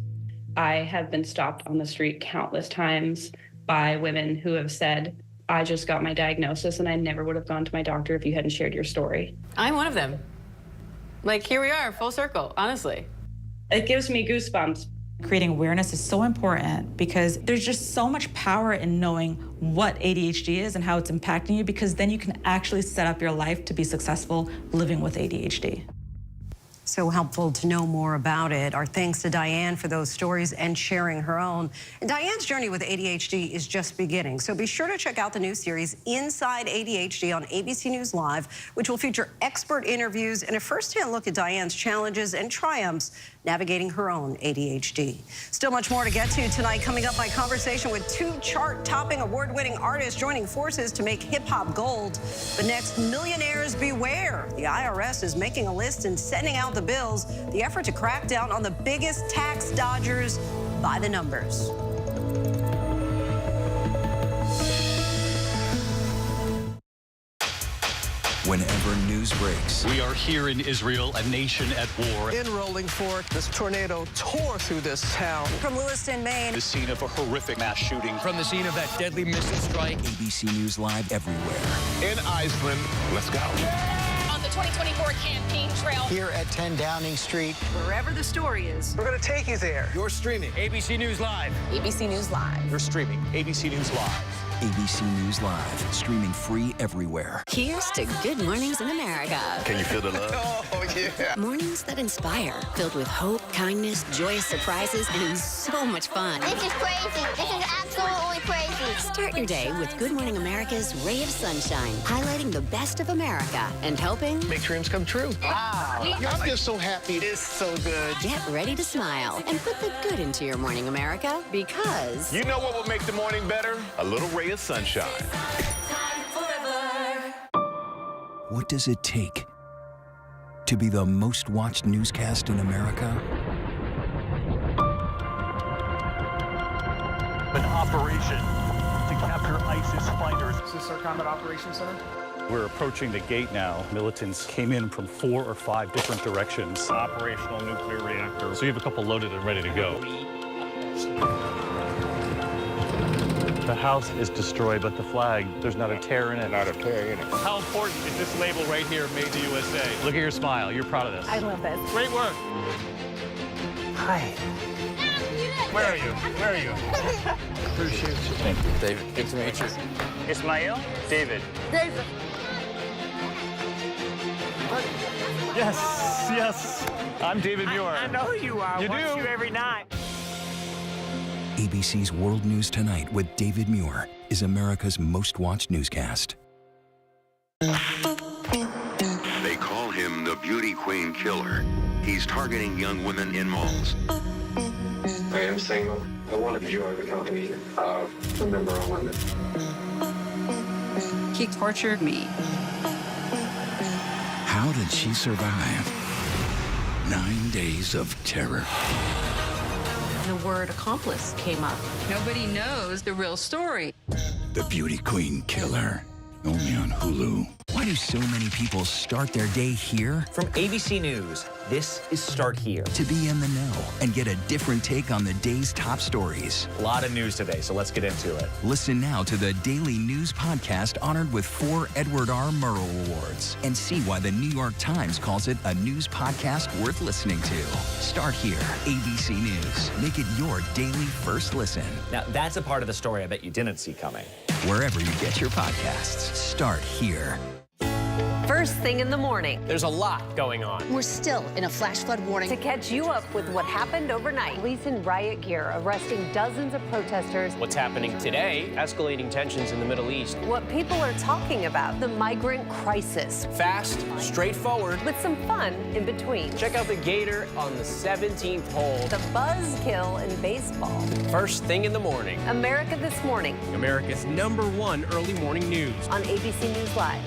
[SPEAKER 8] I have been stopped on the street countless times by women who have said, I just got my diagnosis and I never would have gone to my doctor if you hadn't shared your story.
[SPEAKER 31] I'm one of them. Like, here we are, full circle, honestly.
[SPEAKER 8] It gives me goosebumps.
[SPEAKER 6] Creating awareness is so important because there's just so much power in knowing what ADHD is and how it's impacting you, because then you can actually set up your life to be successful living with ADHD.
[SPEAKER 3] So helpful to know more about it. Our thanks to Diane for those stories and sharing her own. And Diane's journey with ADHD is just beginning. So be sure to check out the new series Inside ADHD on ABC News Live, which will feature expert interviews and a first-hand look at Diane's challenges and triumphs navigating her own ADHD. Still much more to get to tonight. Coming up, my conversation with 2 chart-topping award-winning artists joining forces to make hip-hop gold. But next, millionaires beware. The IRS is making a list and sending out the bills. The effort to crack down on the biggest tax dodgers by the numbers.
[SPEAKER 1] Whenever news breaks,
[SPEAKER 18] We are here in Israel, a nation at war.
[SPEAKER 2] In Rolling Fork, this tornado tore through this town.
[SPEAKER 3] From Lewiston, Maine.
[SPEAKER 18] The scene of a horrific mass shooting.
[SPEAKER 24] From the scene of that deadly missile strike.
[SPEAKER 1] ABC News Live everywhere.
[SPEAKER 22] In Iceland, let's go.
[SPEAKER 5] On the 2024 campaign trail.
[SPEAKER 2] Here at 10 Downing Street.
[SPEAKER 23] Wherever the story is.
[SPEAKER 2] We're going to take you there.
[SPEAKER 24] You're streaming ABC News Live.
[SPEAKER 5] ABC News Live.
[SPEAKER 18] You're streaming ABC News Live.
[SPEAKER 1] ABC News Live, streaming free everywhere.
[SPEAKER 28] Here's to good mornings in America.
[SPEAKER 22] Can you feel the love? Oh, yeah.
[SPEAKER 28] Mornings that inspire, filled with hope, kindness, joyous surprises, and so much fun.
[SPEAKER 7] This is crazy. This is absolutely crazy.
[SPEAKER 28] Start your day with Good Morning America's ray of sunshine, highlighting the best of America and helping
[SPEAKER 2] make dreams come true.
[SPEAKER 22] Wow. I'm just so happy.
[SPEAKER 2] It's so good.
[SPEAKER 28] Get ready to smile and put the good into your morning, America, because
[SPEAKER 22] You know what will make the morning better? A little ray of sunshine.
[SPEAKER 1] What does it take to be the most watched newscast in America?
[SPEAKER 18] An operation to capture ISIS fighters.
[SPEAKER 2] Is this our Combat Operations Center?
[SPEAKER 18] We're approaching the gate now. Militants came in from 4 or 5 different directions. Operational nuclear reactor. So you have a couple loaded and ready to go. The house is destroyed, but the flag, there's not a tear in it.
[SPEAKER 22] Not a tear in it.
[SPEAKER 18] How important is this label right here, Made in the USA? Look at your smile. You're proud of this.
[SPEAKER 23] I love this.
[SPEAKER 18] Great work.
[SPEAKER 2] Hi.
[SPEAKER 18] Where are you? Where are you?
[SPEAKER 2] Appreciate you.
[SPEAKER 18] Thank you. David, good to meet you. Ismail? David.
[SPEAKER 7] David.
[SPEAKER 18] Yes, yes. I'm David Muir.
[SPEAKER 2] I know who you are.
[SPEAKER 18] You
[SPEAKER 2] Watch
[SPEAKER 18] do?
[SPEAKER 2] you every night.
[SPEAKER 1] ABC's World News Tonight with David Muir is America's most watched newscast.
[SPEAKER 11] They call him the Beauty Queen Killer. He's targeting young women in malls.
[SPEAKER 12] I am single. I want to enjoy the company of a member of women.
[SPEAKER 23] He tortured me.
[SPEAKER 1] How did she survive 9 days of terror?
[SPEAKER 23] The word accomplice came up. Nobody knows the real story.
[SPEAKER 1] The Beauty Queen Killer. Only on Hulu. Why do so many people start their day here?
[SPEAKER 13] From ABC News, this is Start Here.
[SPEAKER 1] To be in the know and get a different take on the day's top stories.
[SPEAKER 13] A lot of news today, so let's get into it.
[SPEAKER 1] Listen now to the Daily News Podcast honored with 4 Edward R. Murrow Awards and see why the New York Times calls it a news podcast worth listening to. Start Here, ABC News. Make it your daily first listen.
[SPEAKER 13] Now, that's a part of the story I bet you didn't see coming.
[SPEAKER 1] Wherever you get your podcasts, start here.
[SPEAKER 23] First thing in the morning.
[SPEAKER 13] There's a lot going on.
[SPEAKER 23] We're still in a flash flood warning. To catch you up with what happened overnight. Police in riot gear arresting dozens of protesters.
[SPEAKER 13] What's happening today? Escalating tensions in the Middle East.
[SPEAKER 23] What people are talking about. The migrant crisis.
[SPEAKER 13] Fast, straightforward.
[SPEAKER 23] With some fun in between.
[SPEAKER 13] Check out the Gator on the 17th hole.
[SPEAKER 23] The buzzkill in baseball.
[SPEAKER 13] First thing in the morning.
[SPEAKER 23] America This Morning.
[SPEAKER 13] America's #1 early morning news.
[SPEAKER 23] On ABC News Live.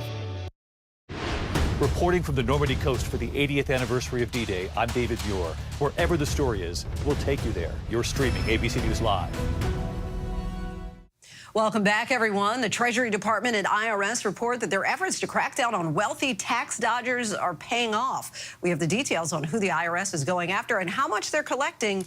[SPEAKER 18] Reporting from the Normandy coast for the 80th anniversary of D-Day, I'm David Muir. Wherever the story is, we'll take you there. You're streaming ABC News Live.
[SPEAKER 3] Welcome back, everyone. The Treasury Department and IRS report that their efforts to crack down on wealthy tax dodgers are paying off. We have the details on who the IRS is going after and how much they're collecting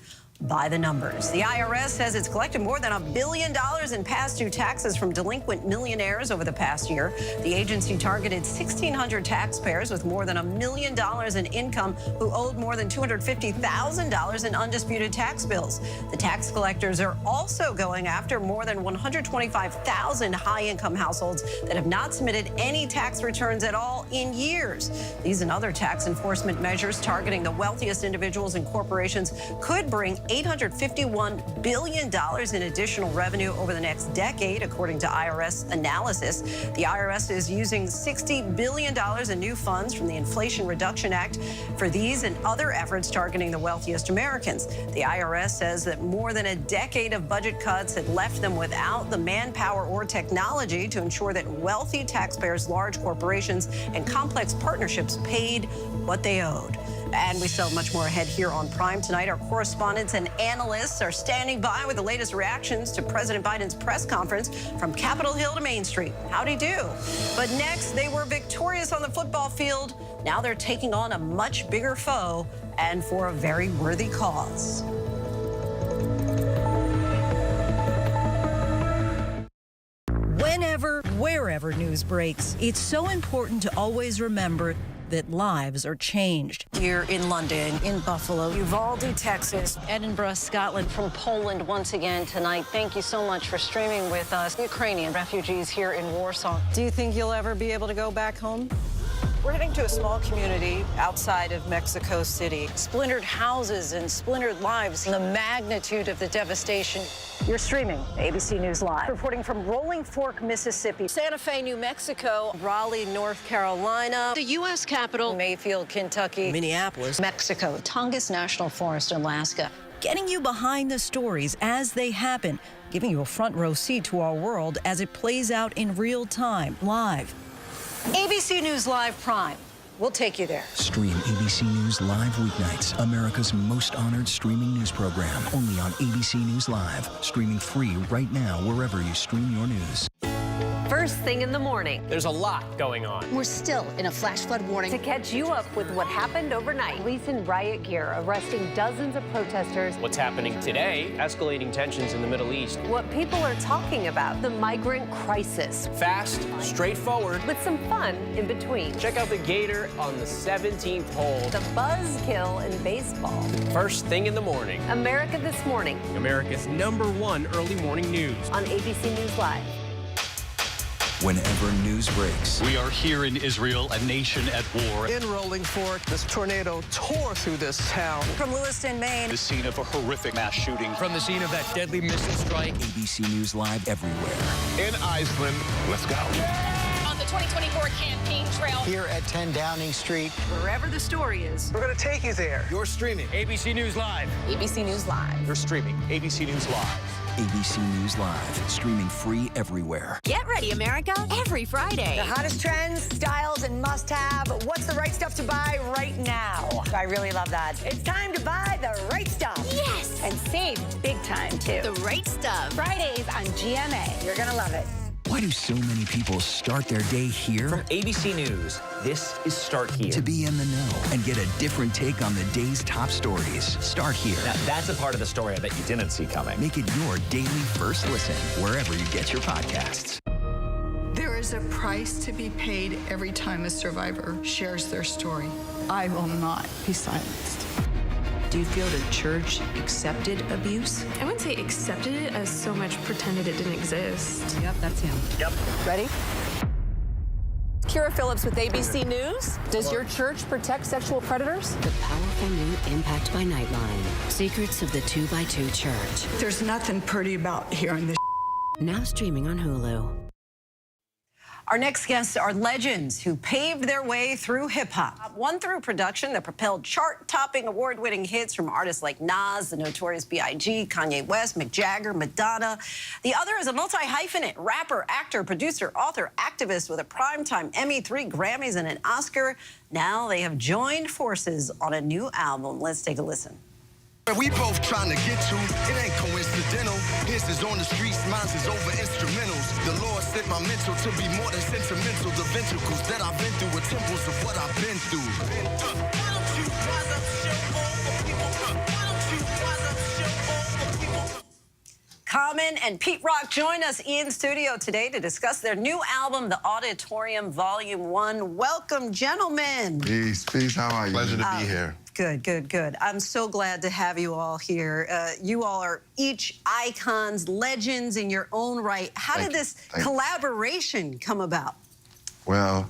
[SPEAKER 3] by the numbers. The IRS says it's collected more than $1 billion in past due taxes from delinquent millionaires over the past year. The agency targeted 1,600 taxpayers with more than $1 million in income who owed more than $250,000 in undisputed tax bills. The tax collectors are also going after more than 125,000 high-income households that have not submitted any tax returns at all in years. These and other tax enforcement measures targeting the wealthiest individuals and corporations could bring $851 billion in additional revenue over the next decade, according to IRS analysis. The IRS is using $60 billion in new funds from the Inflation Reduction Act for these and other efforts targeting the wealthiest Americans. The IRS says that more than a decade of budget cuts had left them without the manpower or technology to ensure that wealthy taxpayers, large corporations, and complex partnerships paid what they owed. And we still have much more ahead here on Prime tonight. Our correspondents and analysts are standing by with the latest reactions to President Biden's press conference from Capitol Hill to Main Street. Howdy do. But next, they were victorious on the football field. Now they're taking on a much bigger foe and for a very worthy cause.
[SPEAKER 14] Whenever, wherever news breaks, it's so important to always remember that lives are changed.
[SPEAKER 3] Here in London, in Buffalo, Uvalde, Texas, Edinburgh, Scotland, from Poland once again tonight. Thank you so much for streaming with us. Ukrainian refugees here in Warsaw. Do you think you'll ever be able to go back home? We're heading to a small community outside of Mexico City. Splintered houses and splintered lives. The magnitude of the devastation. You're streaming ABC News Live. Reporting from Rolling Fork, Mississippi, Santa Fe, New Mexico, Raleigh, North Carolina, the U.S. Capitol, Mayfield, Kentucky, Minneapolis, Mexico, Tongass National Forest, Alaska.
[SPEAKER 14] Getting you behind the stories as they happen, giving you a front row seat to our world as it plays out in real time, live.
[SPEAKER 3] ABC News Live Prime. We'll take you there.
[SPEAKER 1] Stream ABC News Live weeknights, America's most honored streaming news program, only on ABC News Live. Streaming free right now wherever you stream your news.
[SPEAKER 23] First thing in the morning.
[SPEAKER 13] There's a lot going on.
[SPEAKER 23] We're still in a flash flood warning. To catch you up with what happened overnight. Police in riot gear arresting dozens of protesters.
[SPEAKER 13] What's happening today? Escalating tensions in the Middle East.
[SPEAKER 23] What people are talking about. The migrant crisis.
[SPEAKER 13] Fast, straightforward.
[SPEAKER 23] With some fun in between.
[SPEAKER 13] Check out the Gator on the 17th hole.
[SPEAKER 23] The buzzkill in baseball.
[SPEAKER 13] First thing in the morning.
[SPEAKER 23] America This Morning.
[SPEAKER 13] America's #1 early morning news.
[SPEAKER 23] On ABC News Live.
[SPEAKER 1] Whenever news breaks.
[SPEAKER 18] We are here in Israel, a nation at war.
[SPEAKER 2] In Rolling Fork, this tornado tore through this town.
[SPEAKER 3] From Lewiston, Maine.
[SPEAKER 18] The scene of a horrific mass shooting.
[SPEAKER 24] From the scene of that deadly missile strike.
[SPEAKER 1] ABC News Live everywhere.
[SPEAKER 22] In Iceland, let's go.
[SPEAKER 15] On the 2024 campaign trail.
[SPEAKER 16] Here at 10 Downing Street.
[SPEAKER 3] Wherever the story is.
[SPEAKER 2] We're going to take you there.
[SPEAKER 13] You're streaming
[SPEAKER 24] ABC News Live.
[SPEAKER 15] ABC News Live.
[SPEAKER 13] You're streaming ABC News Live.
[SPEAKER 1] ABC News Live, streaming free everywhere.
[SPEAKER 28] Get ready, America, every Friday.
[SPEAKER 17] The hottest trends, styles, and must-have. What's the right stuff to buy right now? I really love that. It's time to buy the right stuff.
[SPEAKER 28] Yes!
[SPEAKER 17] And save big time, too.
[SPEAKER 28] The right stuff.
[SPEAKER 17] Fridays on GMA. You're going to love it.
[SPEAKER 1] Why do so many people start their day here?
[SPEAKER 4] From ABC News, this is Start Here.
[SPEAKER 1] To be in the know and get a different take on the day's top stories. Start Here.
[SPEAKER 4] Now, that's a part of the story I bet you didn't see coming.
[SPEAKER 1] Make it your daily first listen wherever you get your podcasts.
[SPEAKER 9] There is a price to be paid every time a survivor shares their story. I will not be silenced.
[SPEAKER 10] Do you feel the church accepted abuse?
[SPEAKER 19] I wouldn't say accepted it as so much pretended it didn't exist.
[SPEAKER 3] Yep, that's him.
[SPEAKER 4] Yep.
[SPEAKER 23] Ready? Kira Phillips with ABC News. Does your church protect sexual predators?
[SPEAKER 28] The powerful new Impact by Nightline. Secrets of the 2x2 Church.
[SPEAKER 9] There's nothing pretty about hearing this.
[SPEAKER 28] Now streaming on Hulu.
[SPEAKER 3] Our next guests are legends who paved their way through hip-hop. One through production that propelled chart-topping, award-winning hits from artists like Nas, the Notorious B.I.G., Kanye West, Mick Jagger, Madonna. The other is a multi-hyphenate, rapper, actor, producer, author, activist with a primetime Emmy, 3 Grammys, and an Oscar. Now they have joined forces on a new album. Let's take a listen.
[SPEAKER 20] We both trying to get to, it ain't coincidental. His is on the streets, mine's is over instrumentals. The Lord set my mental to be more than sentimental. The ventricles that I've been through are temples of what I've been through.
[SPEAKER 3] Common and Pete Rock join us in studio today to discuss their new album, The Auditorium Volume 1. Welcome, gentlemen.
[SPEAKER 22] Peace, peace. How are you? Pleasure to be here.
[SPEAKER 3] Good, good, good. I'm so glad to have you all here. You all are each icons, legends in your own right. How did this collaboration come about?
[SPEAKER 22] Well,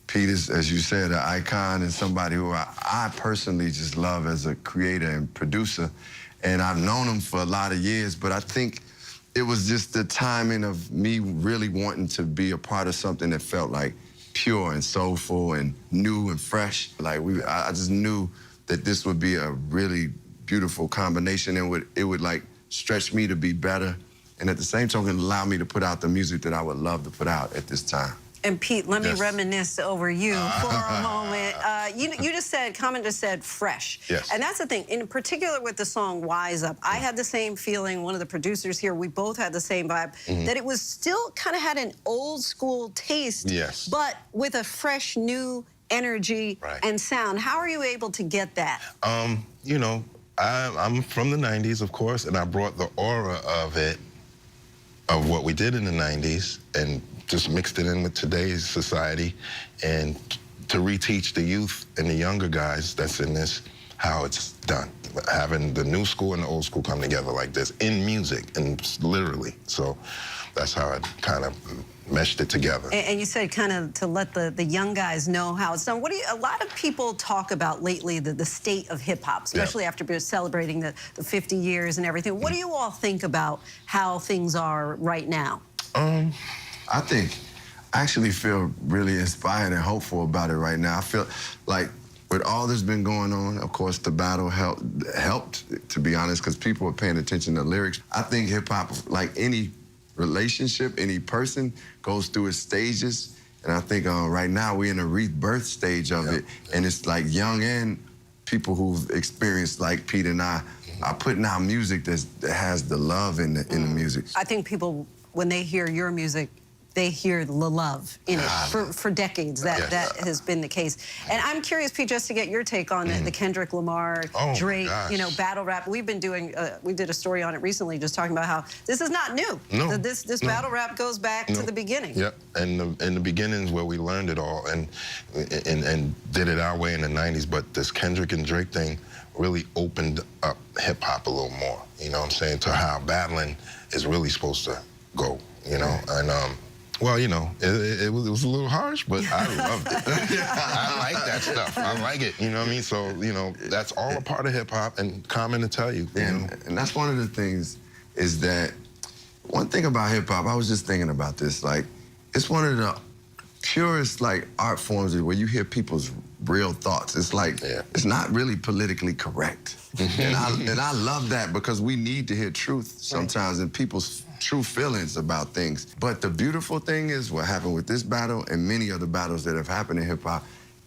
[SPEAKER 22] Pete is, as you said, an icon and somebody who I personally just love as a creator and producer. And I've known him for a lot of years, but I think it was just the timing of me really wanting to be a part of something that felt like pure and soulful and new and fresh. Like I just knew that this would be a really beautiful combination and it would like stretch me to be better and at the same time allow me to put out the music that I would love to put out at this time.
[SPEAKER 3] And Pete, let me reminisce over you for a moment. You just said, Common just said fresh.
[SPEAKER 22] Yes.
[SPEAKER 3] And that's the thing, in particular with the song Wise Up, I had the same feeling, one of the producers here, we both had the same vibe, that it was still kind of had an old school taste, but with a fresh new energy and sound. How are you able to get that?
[SPEAKER 22] You know, I'm from the 90s, of course, and I brought the aura of it, of what we did in the 90s, and just mixed it in with today's society, and to reteach the youth and the younger guys that's in this how it's done. Having the new school and the old school come together like this in music, and literally. So that's how I kind of meshed it together.
[SPEAKER 3] And you said kind of to let the young guys know how it's done. What do you, a lot of people talk about lately the state of hip hop, especially after celebrating the 50 years and everything. What do you all think about how things are right now?
[SPEAKER 22] I actually feel really inspired and hopeful about it right now. I feel like with all that's been going on, of course, the battle helped, to be honest, because people are paying attention to lyrics. I think hip-hop, like any relationship, any person, goes through its stages. And I think right now we're in a rebirth stage of it. And it's like young and people who've experienced, like Pete and I, are putting out music that has the love in the music.
[SPEAKER 3] I think people, when they hear your music, they hear the love in it for decades. That has been the case. And I'm curious, Pete, just to get your take on the Kendrick Lamar, Drake, you know, battle rap. We've been doing, we did a story on it recently, just talking about how this is not new.
[SPEAKER 22] No,
[SPEAKER 3] this battle rap goes back to the beginning.
[SPEAKER 22] Yep, and the beginnings where we learned it all and did it our way in the 90s. But this Kendrick and Drake thing really opened up hip hop a little more. You know what I'm saying? To how battling is really supposed to go. You know, and well, you know, it was a little harsh, but I loved it. I like that stuff. I like it, you know what I mean? So, you know, that's all a part of hip-hop and Common to tell you. And that's one of the things is that, one thing about hip-hop, I was just thinking about this, like, it's one of the purest, like, art forms where you hear people's real thoughts. It's like, it's not really politically correct. and I love that because we need to hear truth sometimes and people's true feelings about things. But the beautiful thing is what happened with this battle and many other battles that have happened in hip-hop,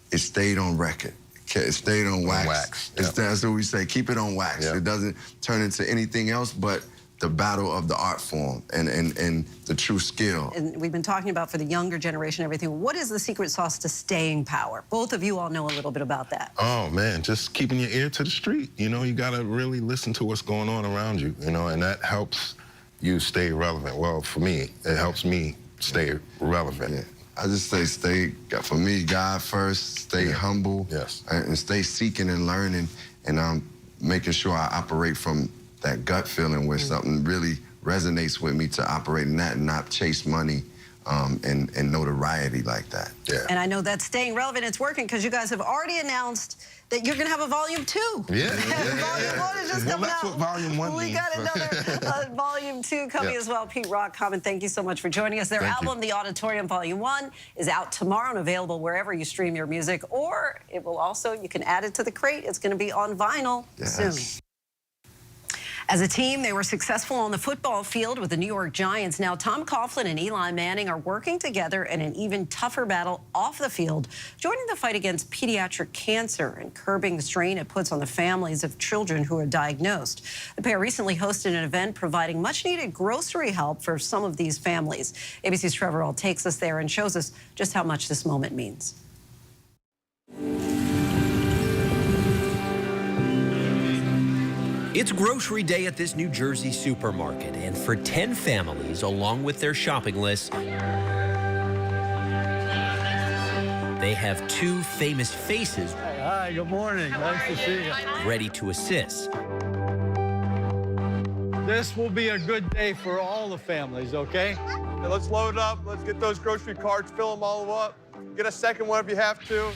[SPEAKER 22] it stayed on record. It stayed on wax. That's what we say, keep it on wax. It doesn't turn into anything else, but
[SPEAKER 5] the battle of the art form and the true skill.
[SPEAKER 3] And we've been talking about for the younger generation, everything. What is the secret sauce to staying power? Both of you all know a little bit about that.
[SPEAKER 22] Oh, man, just keeping your ear to the street. You know, you got to really listen to what's going on around you, you know, and that helps you stay relevant. Well, for me, it helps me stay relevant.
[SPEAKER 5] Yeah. I just say for me, God first, stay humble, and stay seeking and learning, and making sure I operate from that gut feeling where something really resonates with me to operate in that and not chase money and notoriety like that.
[SPEAKER 22] Yeah.
[SPEAKER 3] And I know that staying relevant, it's working because you guys have already announced that you're going to have a volume 2.
[SPEAKER 22] Yeah.
[SPEAKER 3] Volume 1 is just coming
[SPEAKER 22] that's
[SPEAKER 3] out.
[SPEAKER 22] what volume 1
[SPEAKER 3] We
[SPEAKER 22] means.
[SPEAKER 3] got another volume 2 coming as well. Pete Rock, Common, thank you so much for joining us. Their album, The Auditorium Volume 1, is out tomorrow and available wherever you stream your music, or it will also, you can add it to the crate. It's going to be on vinyl soon. As a team, they were successful on the football field with the New York Giants. Now, Tom Coughlin and Eli Manning are working together in an even tougher battle off the field, joining the fight against pediatric cancer and curbing the strain it puts on the families of children who are diagnosed. The pair recently hosted an event providing much-needed grocery help for some of these families. ABC's Trevor All takes us there and shows us just how much this moment means.
[SPEAKER 13] It's grocery day at this New Jersey supermarket, and for 10 families, along with their shopping list, they have 2 famous faces.
[SPEAKER 6] Hi, good morning. Nice to see you.
[SPEAKER 13] Ready to assist.
[SPEAKER 6] This will be a good day for all the families, okay?
[SPEAKER 7] Hey, let's load up. Let's get those grocery carts, fill them all up. Get a second one if you have to.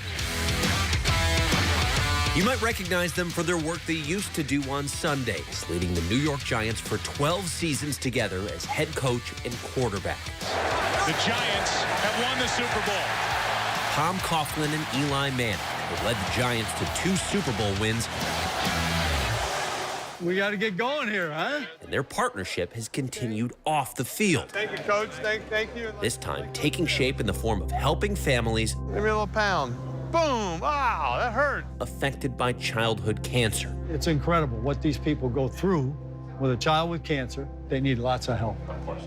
[SPEAKER 13] You might recognize them for their work they used to do on Sundays, leading the New York Giants for 12 seasons together as head coach and quarterback.
[SPEAKER 8] The Giants have won the Super Bowl.
[SPEAKER 13] Tom Coughlin and Eli Manning have led the Giants to 2 Super Bowl wins.
[SPEAKER 6] We got to get going here, huh?
[SPEAKER 13] And their partnership has continued off the field.
[SPEAKER 7] Thank you, Coach. Thank you.
[SPEAKER 13] This time taking shape in the form of helping families.
[SPEAKER 7] Give me a little pound. Boom! Wow, that hurt.
[SPEAKER 13] Affected by childhood cancer.
[SPEAKER 6] It's incredible what these people go through with a child with cancer. They need lots of help.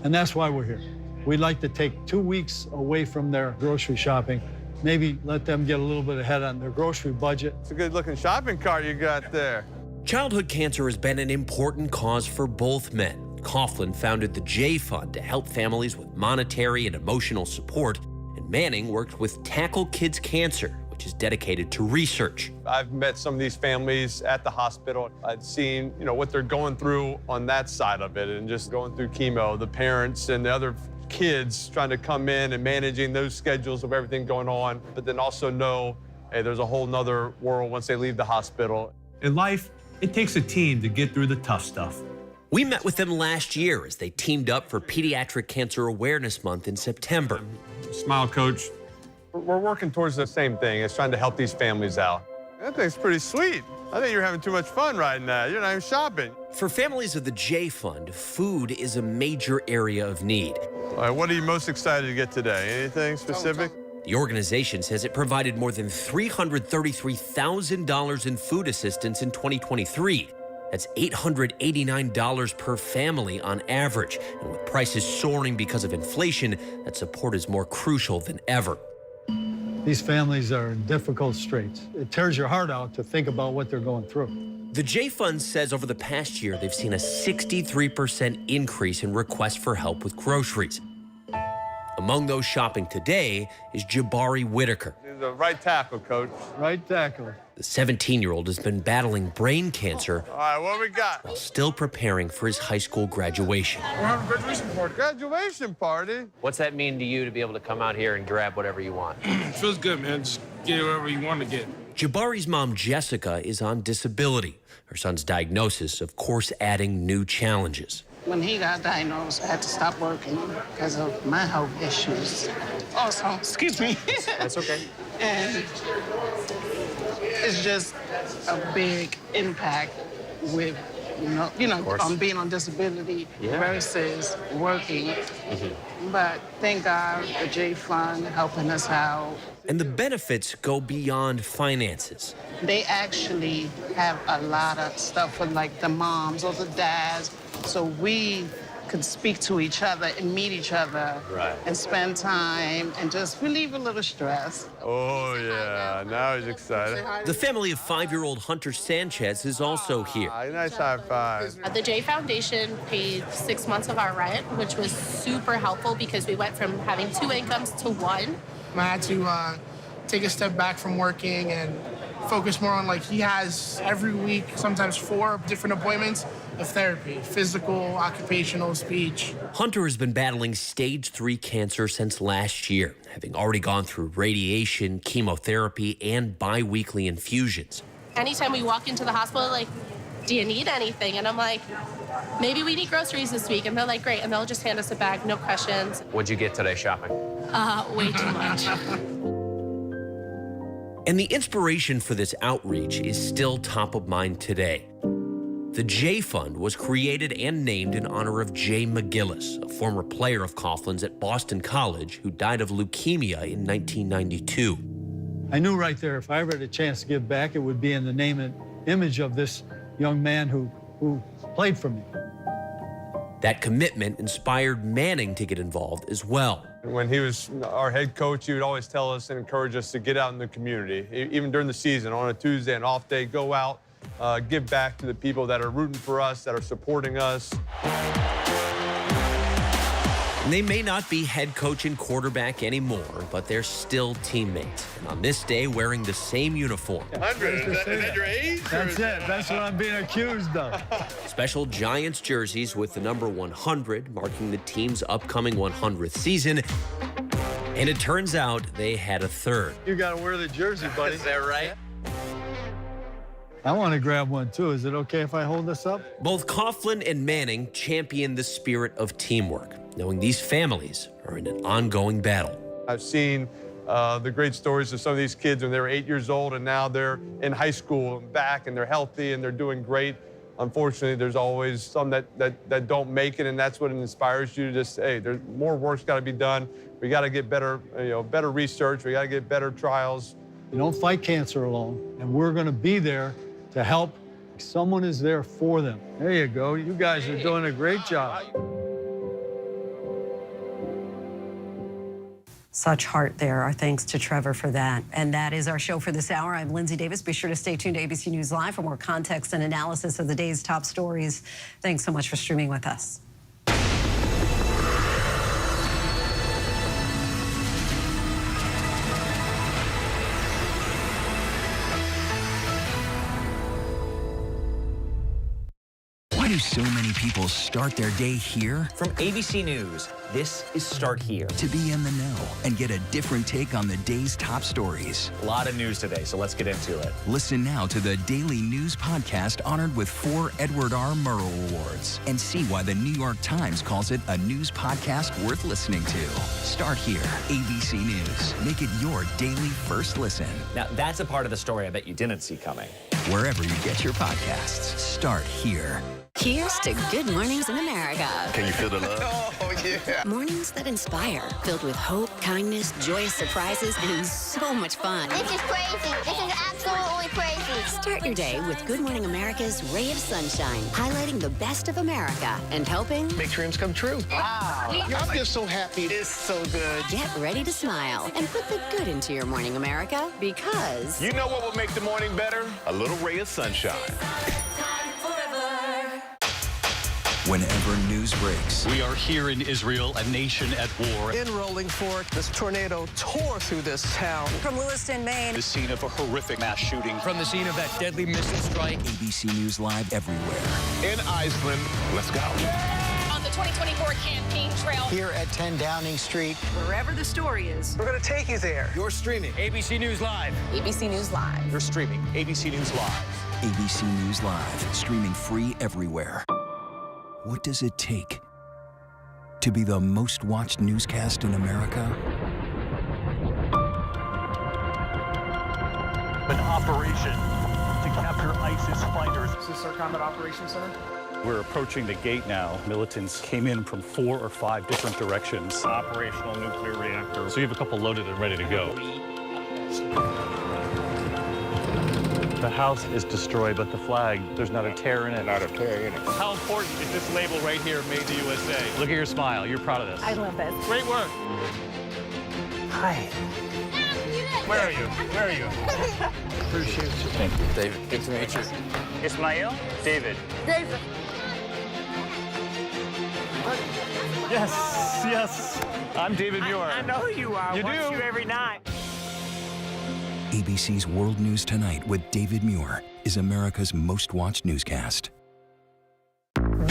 [SPEAKER 6] And that's why we're here. We'd like to take 2 weeks away from their grocery shopping, maybe let them get a little bit ahead on their grocery budget.
[SPEAKER 7] It's a good-looking shopping cart you got there.
[SPEAKER 13] Childhood cancer has been an important cause for both men. Coughlin founded the J Fund to help families with monetary and emotional support, and Manning worked with Tackle Kids Cancer, which is dedicated to research.
[SPEAKER 7] I've met some of these families at the hospital. I've seen, what they're going through on that side of it, and just going through chemo, the parents and the other kids trying to come in and managing those schedules of everything going on, but then also know, hey, there's a whole nother world once they leave the hospital.
[SPEAKER 21] In life, it takes a team to get through the tough stuff.
[SPEAKER 13] We met with them last year as they teamed up for Pediatric Cancer Awareness Month in September.
[SPEAKER 7] Smile, Coach. We're working towards the same thing. It's trying to help these families out. That thing's pretty sweet. I think you're having too much fun riding that. You're not even shopping.
[SPEAKER 13] For families of the J Fund, food is a major area of need.
[SPEAKER 7] All right, what are you most excited to get today? Anything specific?
[SPEAKER 13] The organization says it provided more than $333,000 in food assistance in 2023. That's $889 per family on average. And with prices soaring because of inflation, that support is more crucial than ever.
[SPEAKER 6] These families are in difficult straits. It tears your heart out to think about what they're going through.
[SPEAKER 13] The J Fund says over the past year, they've seen a 63% increase in requests for help with groceries. Among those shopping today is Jabari Whitaker.
[SPEAKER 7] The right tackle, Coach.
[SPEAKER 6] Right tackle.
[SPEAKER 13] The 17-year-old has been battling brain cancer.
[SPEAKER 7] All right, what we got?
[SPEAKER 13] While still preparing for his high school graduation.
[SPEAKER 7] We're having a graduation party. Graduation party?
[SPEAKER 4] What's that mean to you to be able to come out here and grab whatever you want?
[SPEAKER 25] It feels good, man. Just get whatever you want to get.
[SPEAKER 13] Jabari's mom, Jessica, is on disability. Her son's diagnosis, of course, adding new challenges.
[SPEAKER 26] When he got diagnosed, I had to stop working because of my health issues. Also, excuse me.
[SPEAKER 4] That's okay.
[SPEAKER 26] And it's just a big impact with, being on disability versus working. But thank God the J Fund helping us out.
[SPEAKER 13] And the benefits go beyond finances.
[SPEAKER 26] They actually have a lot of stuff for like the moms or the dads so we could speak to each other and meet each other and spend time and just relieve a little stress.
[SPEAKER 7] Oh, yeah. Now he's excited.
[SPEAKER 13] The family of 5-year-old Hunter Sanchez is also here.
[SPEAKER 7] Nice high five.
[SPEAKER 2] The J Foundation paid 6 months of our rent, which was super helpful because we went from having 2 incomes to 1.
[SPEAKER 11] I had to take a step back from working and focus more on, like, he has every week, sometimes 4 different appointments of therapy, physical, occupational, speech.
[SPEAKER 13] Hunter has been battling stage 3 cancer since last year, having already gone through radiation, chemotherapy, and bi-weekly infusions.
[SPEAKER 2] Anytime we walk into the hospital, like, do you need anything? And I'm like, maybe we need groceries this week. And they're like, great. And they'll just hand us a bag, no questions.
[SPEAKER 4] What'd you get today shopping?
[SPEAKER 2] Way too much.
[SPEAKER 13] And the inspiration for this outreach is still top of mind today. The J Fund was created and named in honor of Jay McGillis, a former player of Coughlin's at Boston College who died of leukemia in 1992.
[SPEAKER 6] I knew right there, if I ever had a chance to give back, it would be in the name and image of this young man who played for me.
[SPEAKER 13] That commitment inspired Manning to get involved as well.
[SPEAKER 7] When he was our head coach, he would always tell us and encourage us to get out in the community. Even during the season, on a Tuesday, an off day, go out, give back to the people that are rooting for us, that are supporting us.
[SPEAKER 13] And they may not be head coach and quarterback anymore, but they're still teammates. And on this day, wearing the same uniform.
[SPEAKER 7] 100, is that your age?
[SPEAKER 6] That's it. That's what I'm being accused of.
[SPEAKER 13] Special Giants jerseys with the number 100, marking the team's upcoming 100th season. And it turns out they had a third.
[SPEAKER 6] You got to wear the jersey, buddy.
[SPEAKER 4] Is that right?
[SPEAKER 6] I want to grab one, too. Is it okay if I hold this up?
[SPEAKER 13] Both Coughlin and Manning champion the spirit of teamwork, knowing these families are in an ongoing battle.
[SPEAKER 7] I've seen the great stories of some of these kids when they were 8 years old, and now they're in high school and back, and they're healthy, and they're doing great. Unfortunately, there's always some that don't make it, and that's what inspires you to just say, hey, there's more work's got to be done. We got to get better, better research. We got to get better trials.
[SPEAKER 6] You don't fight cancer alone, and we're going to be there to help. Someone is there for them. There you go. You guys are doing a great job.
[SPEAKER 3] Such heart there. Our thanks to Trevor for that. And that is our show for this hour. I'm Linsey Davis. Be sure to stay tuned to ABC News Live for more context and analysis of the day's top stories. Thanks so much for streaming with us.
[SPEAKER 1] Why do so many people start their day here?
[SPEAKER 12] From ABC News, this is Start Here.
[SPEAKER 1] To be in the know and get a different take on the day's top stories.
[SPEAKER 12] A lot of news today, so let's get into it.
[SPEAKER 1] Listen now to the Daily News Podcast honored with 4 Edward R. Murrow Awards and see why the New York Times calls it a news podcast worth listening to. Start Here, ABC News. Make it your daily first listen.
[SPEAKER 12] Now, that's a part of the story I bet you didn't see coming.
[SPEAKER 1] Wherever you get your podcasts, Start Here.
[SPEAKER 28] Here's to Good Mornings in America.
[SPEAKER 22] Can you feel the love?
[SPEAKER 20] Oh, yeah.
[SPEAKER 28] Mornings that inspire, filled with hope, kindness, joyous surprises, and so much fun.
[SPEAKER 14] This is crazy. This is absolutely crazy.
[SPEAKER 28] Start your day with Good Morning America's ray of sunshine, highlighting the best of America and helping
[SPEAKER 22] make dreams come true.
[SPEAKER 11] Wow. I'm just so happy. It's so good.
[SPEAKER 28] Get ready to smile and put the good into your morning, America, because
[SPEAKER 22] You know what will make the morning better? A little ray of sunshine.
[SPEAKER 1] Whenever news breaks.
[SPEAKER 21] We are here in Israel, a nation at war.
[SPEAKER 11] In Rolling Fork, this tornado tore through this town.
[SPEAKER 3] From Lewiston, Maine.
[SPEAKER 21] The scene of a horrific mass shooting.
[SPEAKER 12] From the scene of that deadly missile strike.
[SPEAKER 1] ABC News Live everywhere.
[SPEAKER 22] In Iceland, let's go.
[SPEAKER 15] On the 2024 campaign trail.
[SPEAKER 11] Here at 10 Downing Street.
[SPEAKER 23] Wherever the story is.
[SPEAKER 11] We're going to take you there.
[SPEAKER 12] You're streaming ABC News Live.
[SPEAKER 15] ABC News Live.
[SPEAKER 12] You're streaming ABC News Live.
[SPEAKER 1] ABC News Live, streaming free everywhere. What does it take to be the most watched newscast in America?
[SPEAKER 21] An operation to capture ISIS fighters.
[SPEAKER 11] Is this our Combat Operations Center?
[SPEAKER 21] We're approaching the gate now. Militants came in from 4 or 5 different directions. Operational nuclear reactor. So you have a couple loaded and ready to go. The house is destroyed, but the flag, there's not a tear in it.
[SPEAKER 9] Not a tear in it.
[SPEAKER 21] How important is this label right here, Made in the USA? Look at your smile. You're proud of this.
[SPEAKER 15] I love this.
[SPEAKER 21] Great work. Hi. Where are you? Where are you? Appreciate you.
[SPEAKER 9] Thank you, David. Good to meet you.
[SPEAKER 21] Ismail? David.
[SPEAKER 15] David.
[SPEAKER 21] Yes, yes. I'm David Muir.
[SPEAKER 10] I know who you are.
[SPEAKER 21] You
[SPEAKER 10] Watch
[SPEAKER 21] do?
[SPEAKER 10] you every night.
[SPEAKER 1] ABC's World News Tonight with David Muir is America's most watched newscast.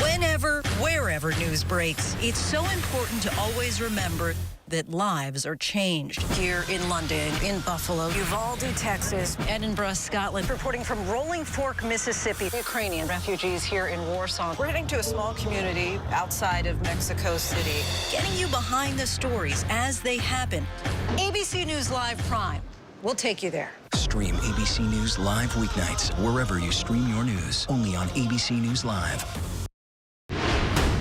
[SPEAKER 16] Whenever, wherever news breaks, it's so important to always remember that lives are changed.
[SPEAKER 3] Here in London, in Buffalo, Uvalde, Texas,
[SPEAKER 16] Edinburgh, Scotland.
[SPEAKER 3] reporting from Rolling Fork, Mississippi. Ukrainian refugees here in Warsaw. We're heading to a small community outside of Mexico City.
[SPEAKER 16] Getting you behind the stories as they happen.
[SPEAKER 3] ABC News Live Prime. We'll take you there.
[SPEAKER 1] Stream ABC News live weeknights wherever you stream your news. Only on ABC News Live.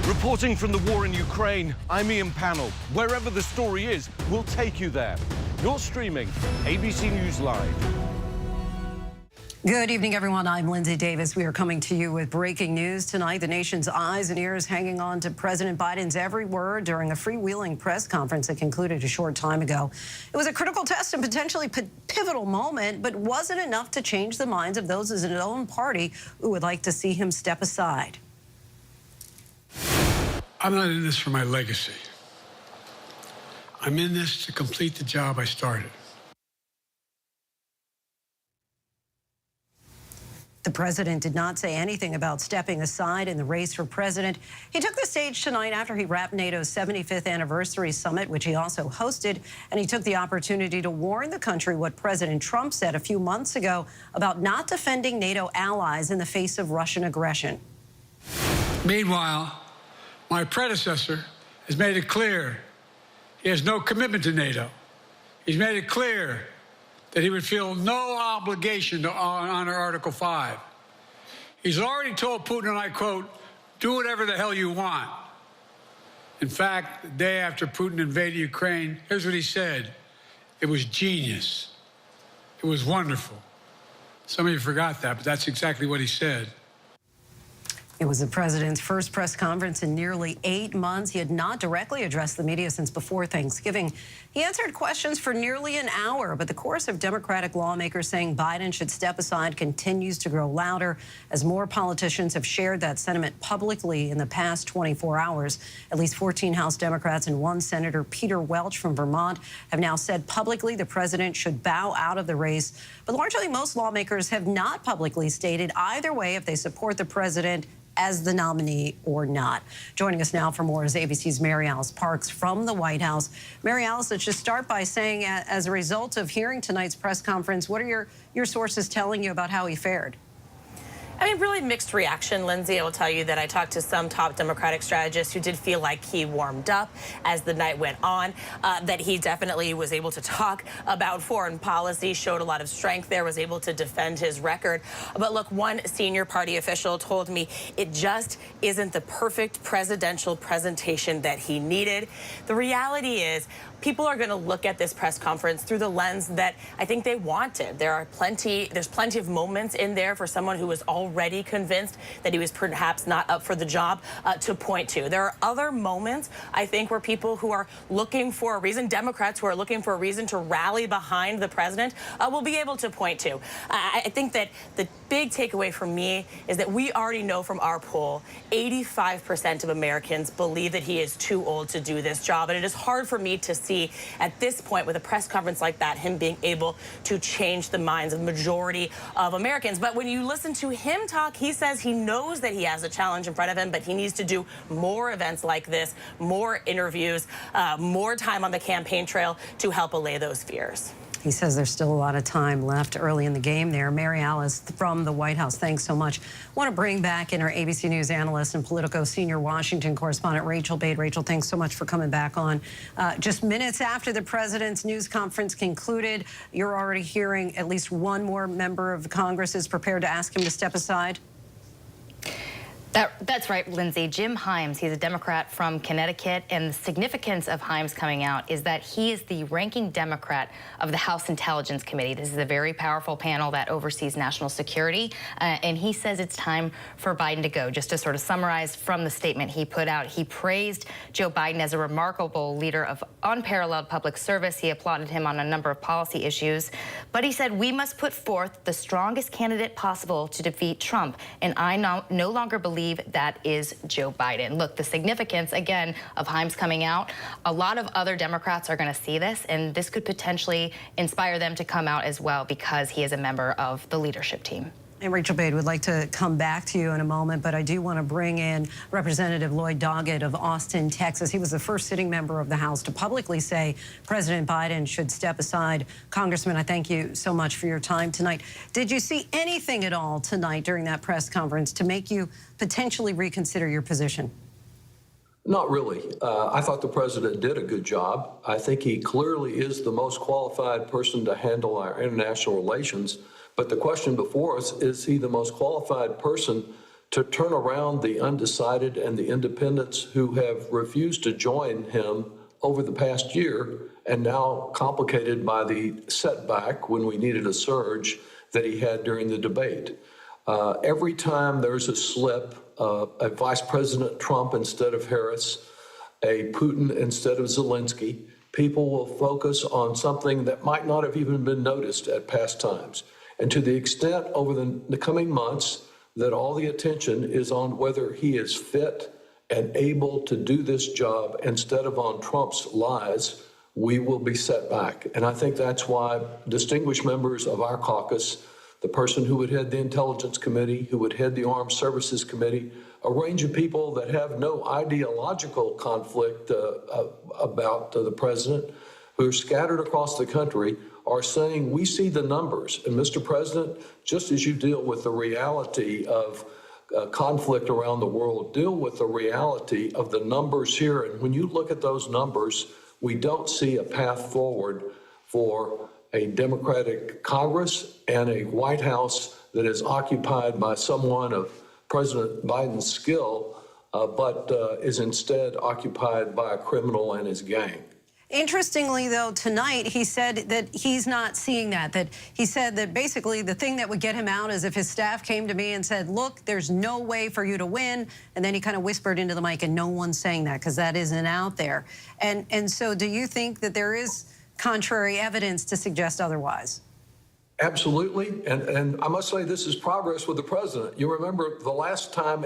[SPEAKER 17] Reporting from the war in Ukraine, I'm Ian Pannell. Wherever the story is, we'll take you there. You're streaming ABC News Live.
[SPEAKER 3] Good evening, everyone. I'm Linsey Davis. We are coming to you with breaking news tonight. The nation's eyes and ears hanging on to President Biden's every word during a freewheeling press conference that concluded a short time ago. It was a critical test and potentially pivotal moment, but wasn't enough to change the minds of those in his own party who would like to see him step aside.
[SPEAKER 18] I'm not in this for my legacy. I'm in this to complete the job I started.
[SPEAKER 3] The president did not say anything about stepping aside in the race for president. He took the stage tonight after he wrapped NATO's 75th anniversary summit, which he also hosted, and he took the opportunity to warn the country what President Trump said a few months ago about not defending NATO allies in the face of Russian aggression.
[SPEAKER 18] Meanwhile, my predecessor has made it clear he has no commitment to NATO. He's made it clear that he would feel no obligation to honor Article 5. He's already told Putin, and I quote, "Do whatever the hell you want." In fact, the day after Putin invaded Ukraine, here's what he said. It was genius. It was wonderful. Some of you forgot that, but that's exactly what he said.
[SPEAKER 3] It was the president's first press conference in nearly 8 months. He had not directly addressed the media since before Thanksgiving. He answered questions for nearly an hour, but the chorus of Democratic lawmakers saying Biden should step aside continues to grow louder as more politicians have shared that sentiment publicly in the past 24 hours. At least 14 House Democrats and one Senator, Peter Welch from Vermont, have now said publicly the president should bow out of the race. But largely most lawmakers have not publicly stated either way if they support the president as the nominee or not. Joining us now for more is ABC's Mary Alice Parks from the White House. Mary Alice, let's just start by saying, as a result of hearing tonight's press conference, what are your sources telling you about how he fared?
[SPEAKER 19] I mean, really mixed reaction, Lindsay. I will tell you that I talked to some top Democratic strategists who did feel like he warmed up as the night went on, that he definitely was able to talk about foreign policy, showed a lot of strength there, was able to defend his record. But look, one senior party official told me it just isn't the perfect presidential presentation that he needed. The reality is, people are going to look at this press conference through the lens that I think they wanted. There's plenty of moments in there for someone who was already convinced that he was perhaps not up for the job to point to. There are other moments, I think, where people who are looking for a reason, Democrats who are looking for a reason to rally behind the president, will be able to point to. I think that the big takeaway for me is that we already know from our poll, 85% of Americans believe that he is too old to do this job. And it is hard for me to see at this point with a press conference like that, him being able to change the minds of the majority of Americans. But when you listen to him talk, he says he knows that he has a challenge in front of him, but he needs to do more events like this, more interviews, more time on the campaign trail to help allay those fears.
[SPEAKER 3] He says there's still a lot of time left early in the game there. Mary Alice from the White House, thanks so much. I want to bring back in our ABC News analyst and Politico senior Washington correspondent, Rachel Bade. Rachel, thanks so much for coming back on. Just minutes after the president's news conference concluded, you're already hearing at least one more member of Congress is prepared to ask him to step aside.
[SPEAKER 2] That's right, Lindsey. Jim Himes, he's a Democrat from Connecticut, and the significance of Himes coming out is that he is the ranking Democrat of the House Intelligence Committee. This is a very powerful panel that oversees national security, and he says it's time for Biden to go. Just to sort of summarize from the statement he put out, he praised Joe Biden as a remarkable leader of unparalleled public service. He applauded him on a number of policy issues, but he said, "We must put forth the strongest candidate possible to defeat Trump, and I no longer believe that is Joe Biden." Look, the significance, again, of Himes coming out, a lot of other Democrats are going to see this, and this could potentially inspire them to come out as well because he is a member of the leadership team.
[SPEAKER 3] And Rachel Bade would like to come back to you in a moment, but I do want to bring in Representative Lloyd Doggett of Austin, Texas. He was the first sitting member of the House to publicly say President Biden should step aside. Congressman, I thank you so much for your time tonight. Did you see anything at all tonight during that press conference to make you potentially reconsider your position?
[SPEAKER 5] Not really. I thought the president did a good job. I think he clearly is the most qualified person to handle our international relations. But the question before us, is he the most qualified person to turn around the undecided and the independents who have refused to join him over the past year, and now complicated by the setback when we needed a surge that he had during the debate? Every time there's a slip, a Vice President Trump instead of Harris, a Putin instead of Zelensky, people will focus on something that might not have even been noticed at past times. And to the extent over the coming months that all the attention is on whether he is fit and able to do this job instead of on Trump's lies, we will be set back. And I think that's why distinguished members of our caucus, the person who would head the Intelligence Committee, who would head the Armed Services Committee, a range of people that have no ideological conflict about the president, who are scattered across the country, are saying, we see the numbers. And Mr. President, just as you deal with the reality of conflict around the world, deal with the reality of the numbers here. And when you look at those numbers, we don't see a path forward for a Democratic Congress and a White House that is occupied by someone of President Biden's skill, but is instead occupied by a criminal and his gang.
[SPEAKER 3] Interestingly, though, tonight he said that he's not seeing that he said that basically the thing that would get him out is if his staff came to me and said, look, there's no way for you to win. And then he kind of whispered into the mic, and no one's saying that because that isn't out there. And so do you think that there is contrary evidence to suggest otherwise?
[SPEAKER 5] Absolutely. And I must say this is progress with the president. You remember the last time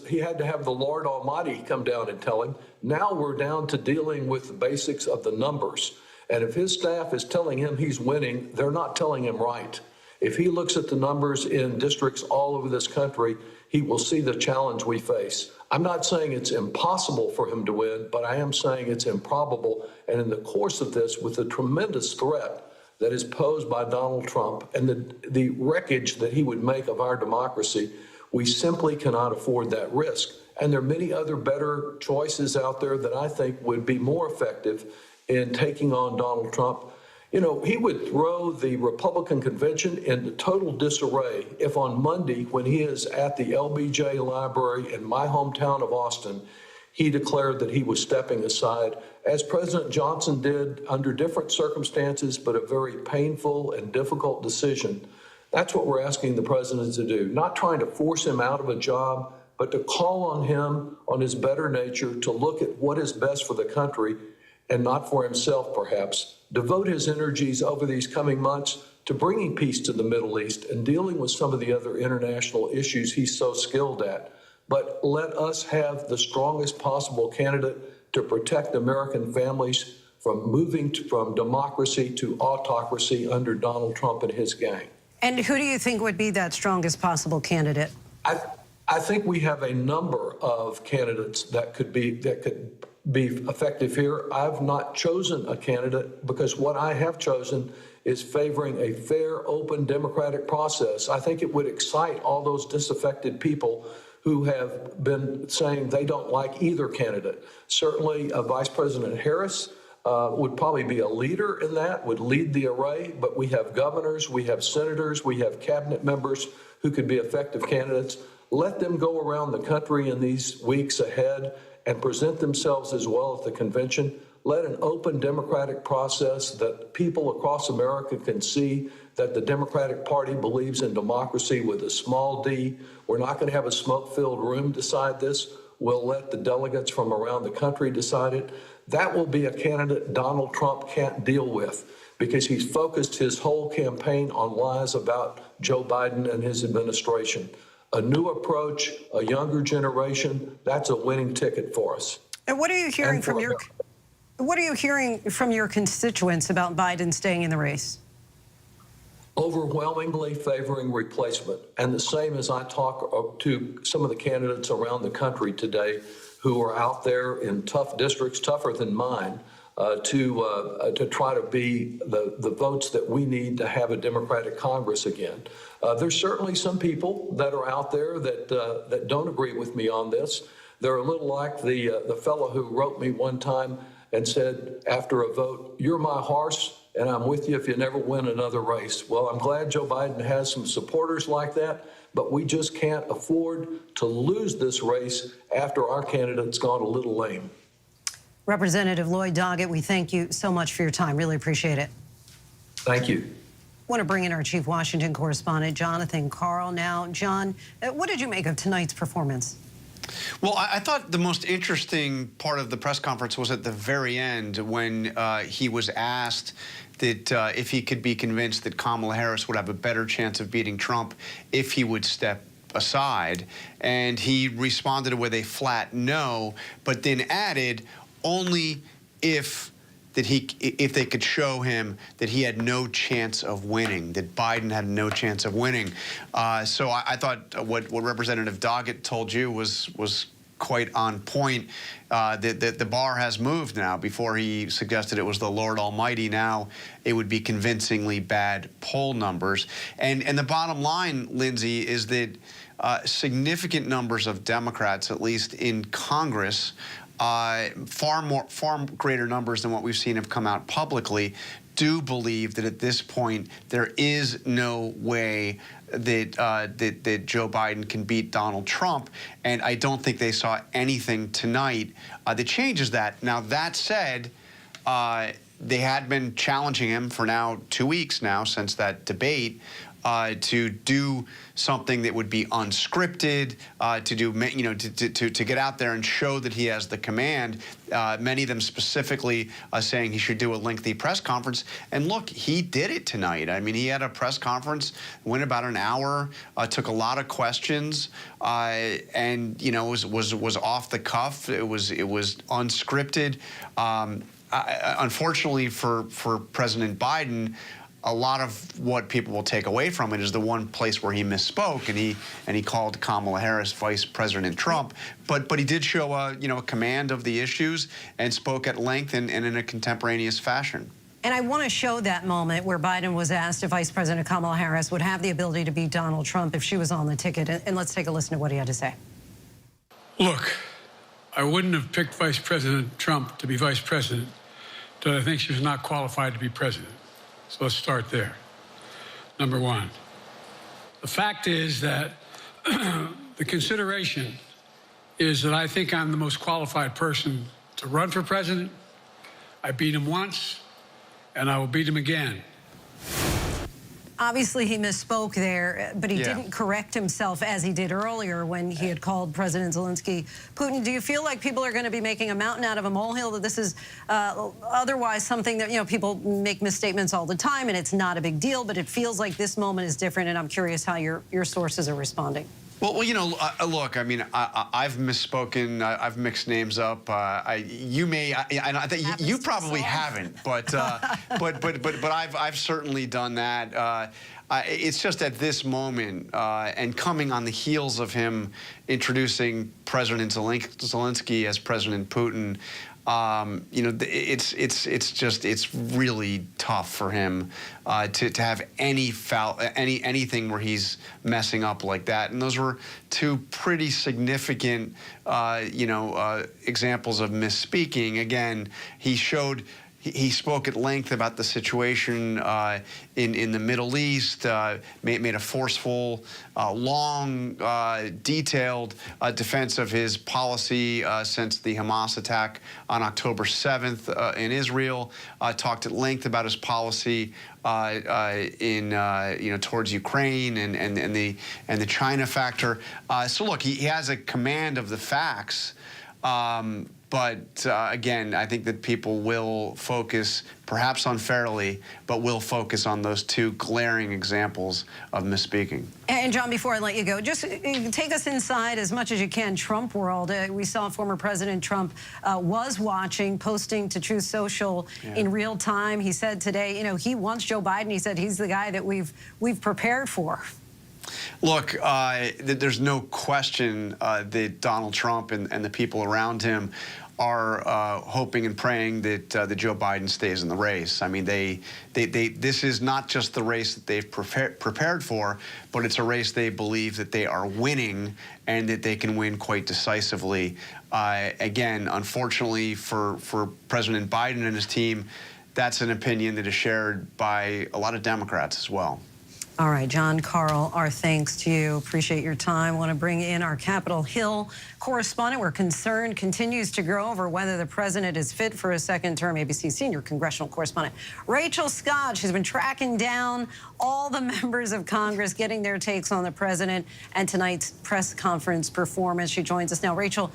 [SPEAKER 5] he had to have the Lord Almighty come down and tell him. Now we're down to dealing with the basics of the numbers. And if his staff is telling him he's winning, they're not telling him right. If he looks at the numbers in districts all over this country, he will see the challenge we face. I'm not saying it's impossible for him to win, but I am saying it's improbable. And in the course of this, with the tremendous threat that is posed by Donald Trump and the wreckage that he would make of our democracy, we simply cannot afford that risk. And there are many other better choices out there that I think would be more effective in taking on Donald Trump. You know, he would throw the Republican convention into total disarray if on Monday, when he is at the LBJ Library in my hometown of Austin, he declared that he was stepping aside, as President Johnson did under different circumstances, but a very painful and difficult decision. That's what we're asking the president to do, not trying to force him out of a job, but to call on him, on his better nature, to look at what is best for the country and not for himself, perhaps. Devote his energies over these coming months to bringing peace to the Middle East and dealing with some of the other international issues he's so skilled at. But let us have the strongest possible candidate to protect American families from moving from democracy to autocracy under Donald Trump and his gang.
[SPEAKER 3] And who do you think would be that strongest possible candidate?
[SPEAKER 5] I think we have a number of candidates that could be effective here. I've not chosen a candidate because what I have chosen is favoring a fair, open, democratic process. I think it would excite all those disaffected people who have been saying they don't like either candidate. Certainly, Vice President Harris would probably be a leader in that, would lead the array, but we have governors, we have senators, we have cabinet members who could be effective candidates. Let them go around the country in these weeks ahead and present themselves as well at the convention. Let an open democratic process that people across America can see that the Democratic Party believes in democracy with a small d. We're not going to have a smoke-filled room decide this. We'll let the delegates from around the country decide it. That will be a candidate Donald Trump can't deal with because he's focused his whole campaign on lies about Joe Biden and his administration. A new approach, a younger generation, that's a winning ticket for us.
[SPEAKER 3] And what are you hearing from your constituents about Biden staying in the race?
[SPEAKER 5] Overwhelmingly favoring replacement. And the same as I talk to some of the candidates around the country today who are out there in tough districts, tougher than mine, to try to be the votes that we need to have a Democratic Congress again. There's certainly some people that are out there that don't agree with me on this. They're a little like the fellow who wrote me one time and said after a vote, "You're my horse, and I'm with you if you never win another race." Well, I'm glad Joe Biden has some supporters like that, but we just can't afford to lose this race after our candidate's gone a little lame.
[SPEAKER 3] Representative Lloyd Doggett, we thank you so much for your time. Really appreciate it.
[SPEAKER 5] Thank you.
[SPEAKER 3] I want to bring in our chief Washington correspondent, Jonathan Karl. Now, John, what did you make of tonight's performance?
[SPEAKER 4] Well, I thought the most interesting part of the press conference was at the very end when he was asked that if he could be convinced that Kamala Harris would have a better chance of beating Trump if he would step aside. And he responded with a flat no, but then added only if they could show him that he had no chance of winning, that Biden had no chance of winning. So I thought what Representative Doggett told you was quite on point. The bar has moved now. Before he suggested it was the Lord Almighty, now it would be convincingly bad poll numbers. And the bottom line, Lindsey, is that significant numbers of Democrats, at least in Congress, far greater numbers than what we've seen have come out publicly, do believe that at this point there is no way that Joe Biden can beat Donald Trump, and I don't think they saw anything tonight that changes that. Now, that said, they had been challenging him for now 2 weeks now since that debate to do something that would be unscripted, to get out there and show that he has the command. Many of them specifically saying he should do a lengthy press conference. And look, he did it tonight. I mean, he had a press conference, went about an hour, took a lot of questions, and was off the cuff. It was unscripted. Unfortunately for President Biden, a lot of what people will take away from it is the one place where he misspoke, and he called Kamala Harris Vice President Trump. But he did show a command of the issues and spoke at length and in a contemporaneous fashion.
[SPEAKER 3] And I want to show that moment where Biden was asked if Vice President Kamala Harris would have the ability to beat Donald Trump if she was on the ticket. And let's take a listen to what he had to say.
[SPEAKER 18] Look, I wouldn't have picked Vice President Trump to be vice president, but I think she was not qualified to be president. So let's start there. Number one, the fact is that the consideration is that I think I'm the most qualified person to run for president. I beat him once, and I will beat him again.
[SPEAKER 3] Obviously, he misspoke there, but he didn't correct himself as he did earlier when he had called President Zelensky Putin. Do you feel like people are going to be making a mountain out of a molehill, that this is otherwise something that, people make misstatements all the time and it's not a big deal, but it feels like this moment is different, and I'm curious how your sources are responding.
[SPEAKER 4] Well, look, I mean, I've misspoken. I've mixed names up. You probably haven't, but I've certainly done that. It's just at this moment, and coming on the heels of him introducing President Zelensky as President Putin, it's really tough for him to have anything where he's messing up like that. And those were two pretty significant examples of misspeaking. Again, he showed He spoke at length about the situation in the Middle East, made a forceful, long, detailed defense of his policy since the Hamas attack on October 7th in Israel. Talked at length about his policy towards Ukraine and the China factor. So look, he has a command of the facts. But again, I think that people will focus, perhaps unfairly, but will focus on those two glaring examples of misspeaking.
[SPEAKER 3] And John, before I let you go, just take us inside as much as you can, Trump world. We saw former President Trump was watching, posting to Truth Social in real time. He said today, you know, he wants Joe Biden. He said he's the guy that we've prepared for.
[SPEAKER 4] Look, there's no question that Donald Trump and the people around him are hoping and praying that Joe Biden stays in the race. I mean, this is not just the race that they've prepared for, but it's a race they believe that they are winning and that they can win quite decisively. Again, unfortunately for President Biden and his team, that's an opinion that is shared by a lot of Democrats as well.
[SPEAKER 3] All right, John Karl, our thanks to you. Appreciate your time. Want to bring in our Capitol Hill correspondent, where concern continues to grow over whether the president is fit for a second term. ABC senior congressional correspondent Rachel Scott. She's been tracking down all the members of Congress, getting their takes on the president and tonight's press conference performance. She joins us now. Rachel,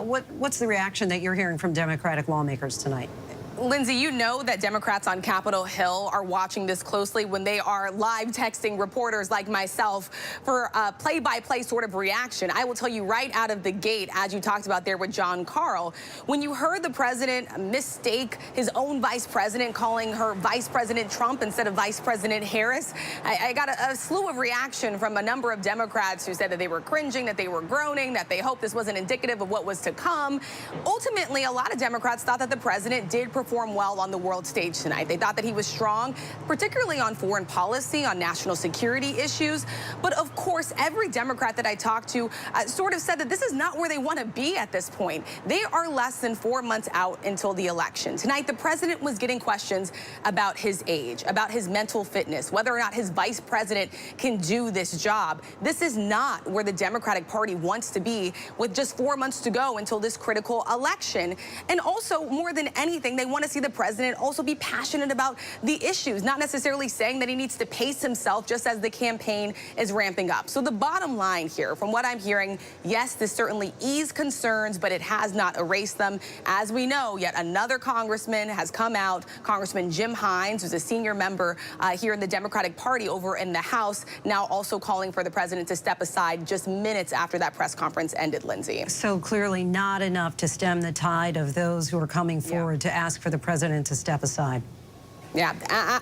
[SPEAKER 3] what's the reaction that you're hearing from Democratic lawmakers tonight?
[SPEAKER 15] Lindsay, you know that Democrats on Capitol Hill are watching this closely when they are live texting reporters like myself for a play-by-play sort of reaction. I will tell you right out of the gate, as you talked about there with John Karl, when you heard the president mistake his own vice president, calling her Vice President Trump instead of Vice President Harris, I got a slew of reaction from a number of Democrats who said that they were cringing, that they were groaning, that they hoped this wasn't indicative of what was to come. Ultimately, a lot of Democrats thought that the president did perform well on the world stage tonight. They thought that he was strong, particularly on foreign policy, on national security issues. But of course, every Democrat that I talked to sort of said that this is not where they want to be at this point. They are less than 4 months out until the election. Tonight, the president was getting questions about his age, about his mental fitness, whether or not his vice president can do this job. This is not where the Democratic Party wants to be with just 4 months to go until this critical election. And also, more than anything, they want to see the president also be passionate about the issues, not necessarily saying that he needs to pace himself just as the campaign is ramping up. So the bottom line here, from what I'm hearing, yes, this certainly eased concerns, but it has not erased them. As we know, yet another congressman has come out, Congressman Jim Hines, who's a senior member here in the Democratic Party over in the House, now also calling for the president to step aside just minutes after that press conference ended, Lindsay.
[SPEAKER 3] So clearly not enough to stem the tide of those who are coming forward to ask for the president to step aside.
[SPEAKER 15] Yeah,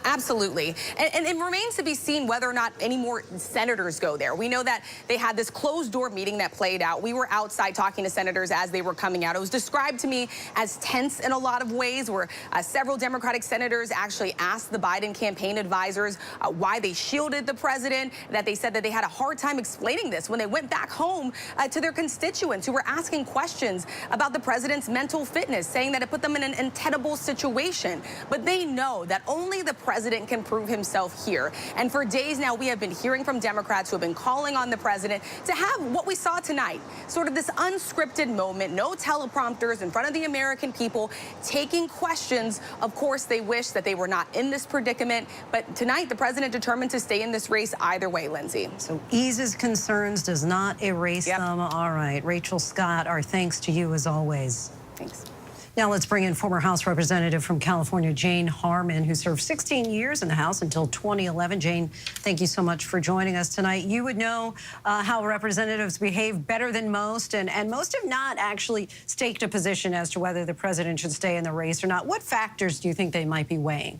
[SPEAKER 15] absolutely. And it remains to be seen whether or not any more senators go there. We know that they had this closed-door meeting that played out. We were outside talking to senators as they were coming out. It was described to me as tense in a lot of ways, where several Democratic senators actually asked the Biden campaign advisors why they shielded the president, that they said that they had a hard time explaining this when they went back home to their constituents who were asking questions about the president's mental fitness, saying that it put them in an untenable situation. But they know that only the president can prove himself here. And for days now, we have been hearing from Democrats who have been calling on the president to have what we saw tonight, sort of this unscripted moment, no teleprompters in front of the American people, taking questions. Of course, they wish that they were not in this predicament. But tonight, the president determined to stay in this race either way, Lindsay.
[SPEAKER 3] So eases concerns, does not erase them. All right. Rachel Scott, our thanks to you as always.
[SPEAKER 15] Thanks.
[SPEAKER 3] Now let's bring in former House Representative from California, Jane Harman, who served 16 years in the House until 2011. Jane, thank you so much for joining us tonight. You would know how representatives behave better than most, and most have not actually staked a position as to whether the president should stay in the race or not. What factors do you think they might be weighing?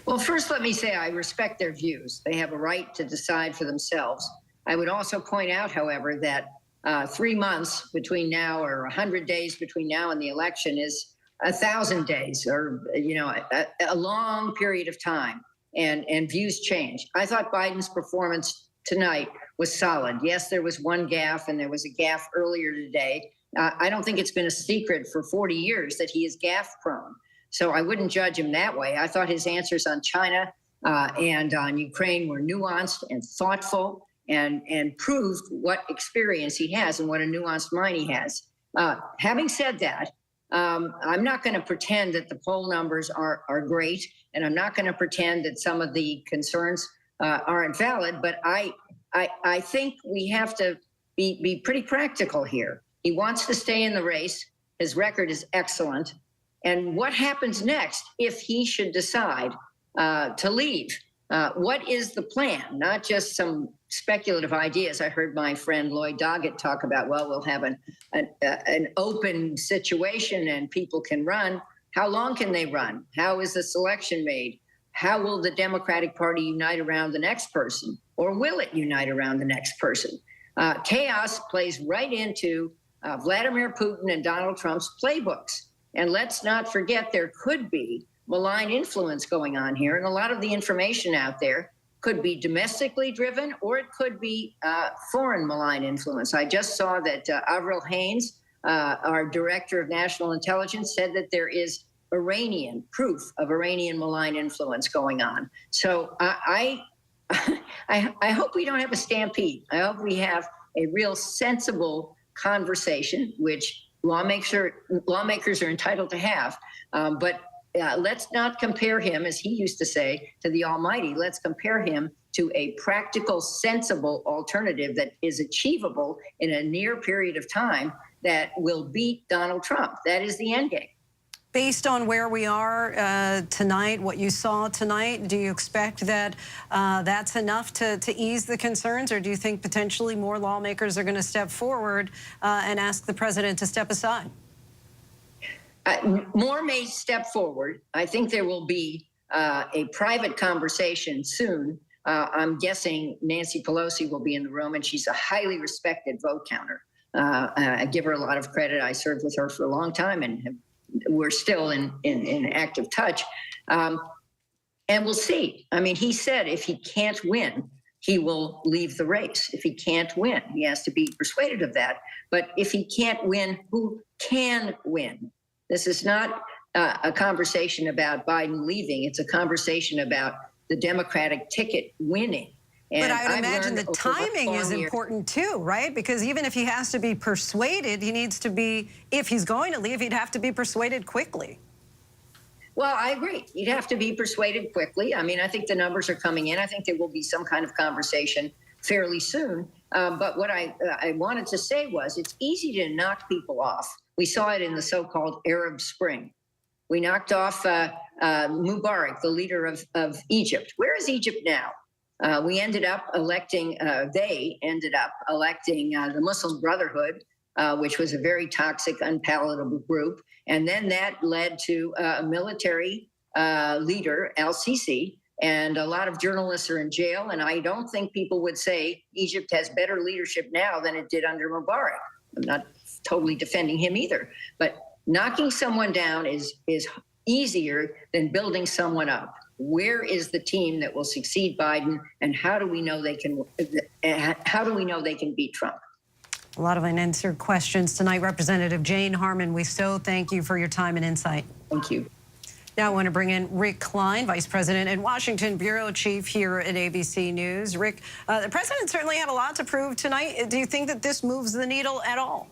[SPEAKER 7] Well, first, let me say I respect their views. They have a right to decide for themselves. I would also point out, however, that 3 months between now, or 100 days between now and the election, is 1,000 days, or a long period of time, and views change. I thought Biden's performance tonight was solid. Yes, there was one gaffe, and there was a gaffe earlier today. I don't think it's been a secret for 40 years that he is gaffe prone. So I wouldn't judge him that way. I thought his answers on China and on Ukraine were nuanced and thoughtful and proved what experience he has and what a nuanced mind he has. Having said that, I'm not going to pretend that the poll numbers are great, and I'm not going to pretend that some of the concerns aren't valid, but I think we have to be pretty practical here. He wants to stay in the race. His record is excellent. And what happens next if he should decide to leave? What is the plan? Not just some speculative ideas. I heard my friend Lloyd Doggett talk about, well, we'll have an open situation and people can run. How long can they run? How is the selection made? How will the Democratic Party unite around the next person? Or will it unite around the next person? Chaos plays right into Vladimir Putin and Donald Trump's playbooks. And let's not forget there could be malign influence going on here. And a lot of the information out there could be domestically driven, or it could be foreign malign influence. I just saw that Avril Haines, our director of national intelligence, said that there is Iranian proof of Iranian malign influence going on. So I hope we don't have a stampede. I hope we have a real sensible conversation, which lawmakers are entitled to have. But let's not compare him, as he used to say, to the almighty. Let's compare him to a practical, sensible alternative that is achievable in a near period of time that will beat Donald Trump. That is the end game.
[SPEAKER 3] Based on where we are tonight, what you saw tonight, do you expect that that's enough to ease the concerns, or do you think potentially more lawmakers are going to step forward and ask the president to step aside?
[SPEAKER 7] More may step forward. I think there will be a private conversation soon. I'm guessing Nancy Pelosi will be in the room, and she's a highly respected vote counter. I give her a lot of credit. I served with her for a long time, and we're still in active touch. And we'll see. I mean, he said if he can't win, he will leave the race. If he can't win, he has to be persuaded of that. But if he can't win, who can win? This is not a conversation about Biden leaving. It's a conversation about the Democratic ticket winning. And
[SPEAKER 3] but I would imagine the timing is important too, right? Because even if he has to be persuaded, he needs to be, if he's going to leave, he'd have to be persuaded quickly.
[SPEAKER 7] Well, I agree. He'd have to be persuaded quickly. I mean, I think the numbers are coming in. I think there will be some kind of conversation fairly soon. But what I wanted to say was it's easy to knock people off. We saw it in the so-called Arab Spring. We knocked off Mubarak, the leader of Egypt. Where is Egypt now? They ended up electing the Muslim Brotherhood, which was a very toxic, unpalatable group. And then that led to a military leader, al-Sisi, and a lot of journalists are in jail. And I don't think people would say Egypt has better leadership now than it did under Mubarak. I'm not totally defending him either. But knocking someone down is easier than building someone up. Where is the team that will succeed Biden, and how do we know they can beat Trump?
[SPEAKER 3] A lot of unanswered questions tonight. Representative Jane Harman, we so thank you for your time and insight.
[SPEAKER 7] Thank you.
[SPEAKER 3] Now I want to bring in Rick Klein, Vice President and Washington Bureau Chief here at ABC News. Rick, the president certainly had a lot to prove tonight. Do you think that this moves the needle at all?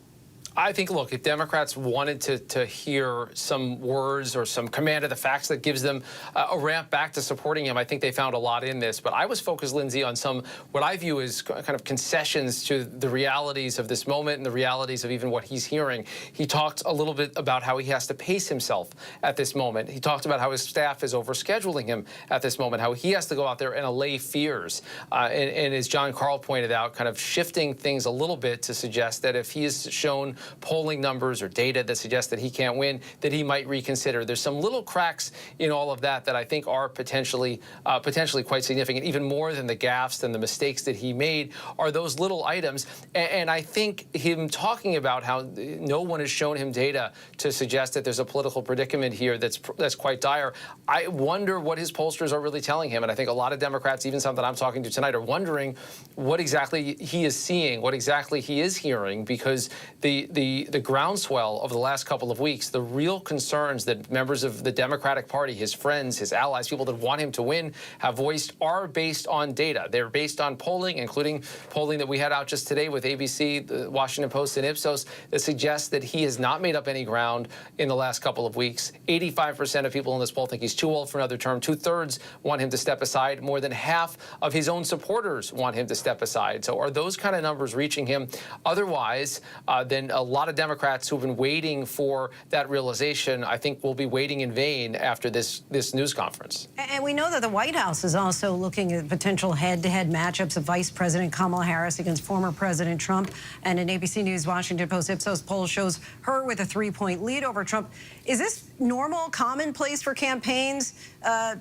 [SPEAKER 9] I think, look, if Democrats wanted to hear some words or some command of the facts that gives them a ramp back to supporting him, I think they found a lot in this. But I was focused, Lindsey, on some what I view as kind of concessions to the realities of this moment and the realities of even what he's hearing. He talked a little bit about how he has to pace himself at this moment. He talked about how his staff is overscheduling him at this moment, how he has to go out there and allay fears. And as John Carl pointed out, kind of shifting things a little bit to suggest that if he is shown polling numbers or data that suggest that he can't win, that he might reconsider. There's some little cracks in all of that that I think are potentially quite significant. Even more than the gaffes and the mistakes that he made are those little items. And I think him talking about how no one has shown him data to suggest that there's a political predicament here that's quite dire. I wonder what his pollsters are really telling him. And I think a lot of Democrats, even some that I'm talking to tonight, are wondering what exactly he is seeing, what exactly he is hearing, because the the groundswell of the last couple of weeks, the real concerns that members of the Democratic Party, his friends, his allies, people that want him to win, have voiced are based on data. They're based on polling, including polling that we had out just today with ABC, the Washington Post, and Ipsos, that suggests that he has not made up any ground in the last couple of weeks. 85% of people in this poll think he's too old for another term. 2/3 want him to step aside. More than half of his own supporters want him to step aside. So are those kind of numbers reaching him? Otherwise, then a lot of Democrats who've been waiting for that realization, I think, will be waiting in vain after this news conference.
[SPEAKER 3] And we know that the White House is also looking at potential head-to-head matchups of Vice President Kamala Harris against former President Trump. And an ABC News Washington Post Ipsos poll shows her with a 3-point lead over Trump. Is this normal, commonplace for campaigns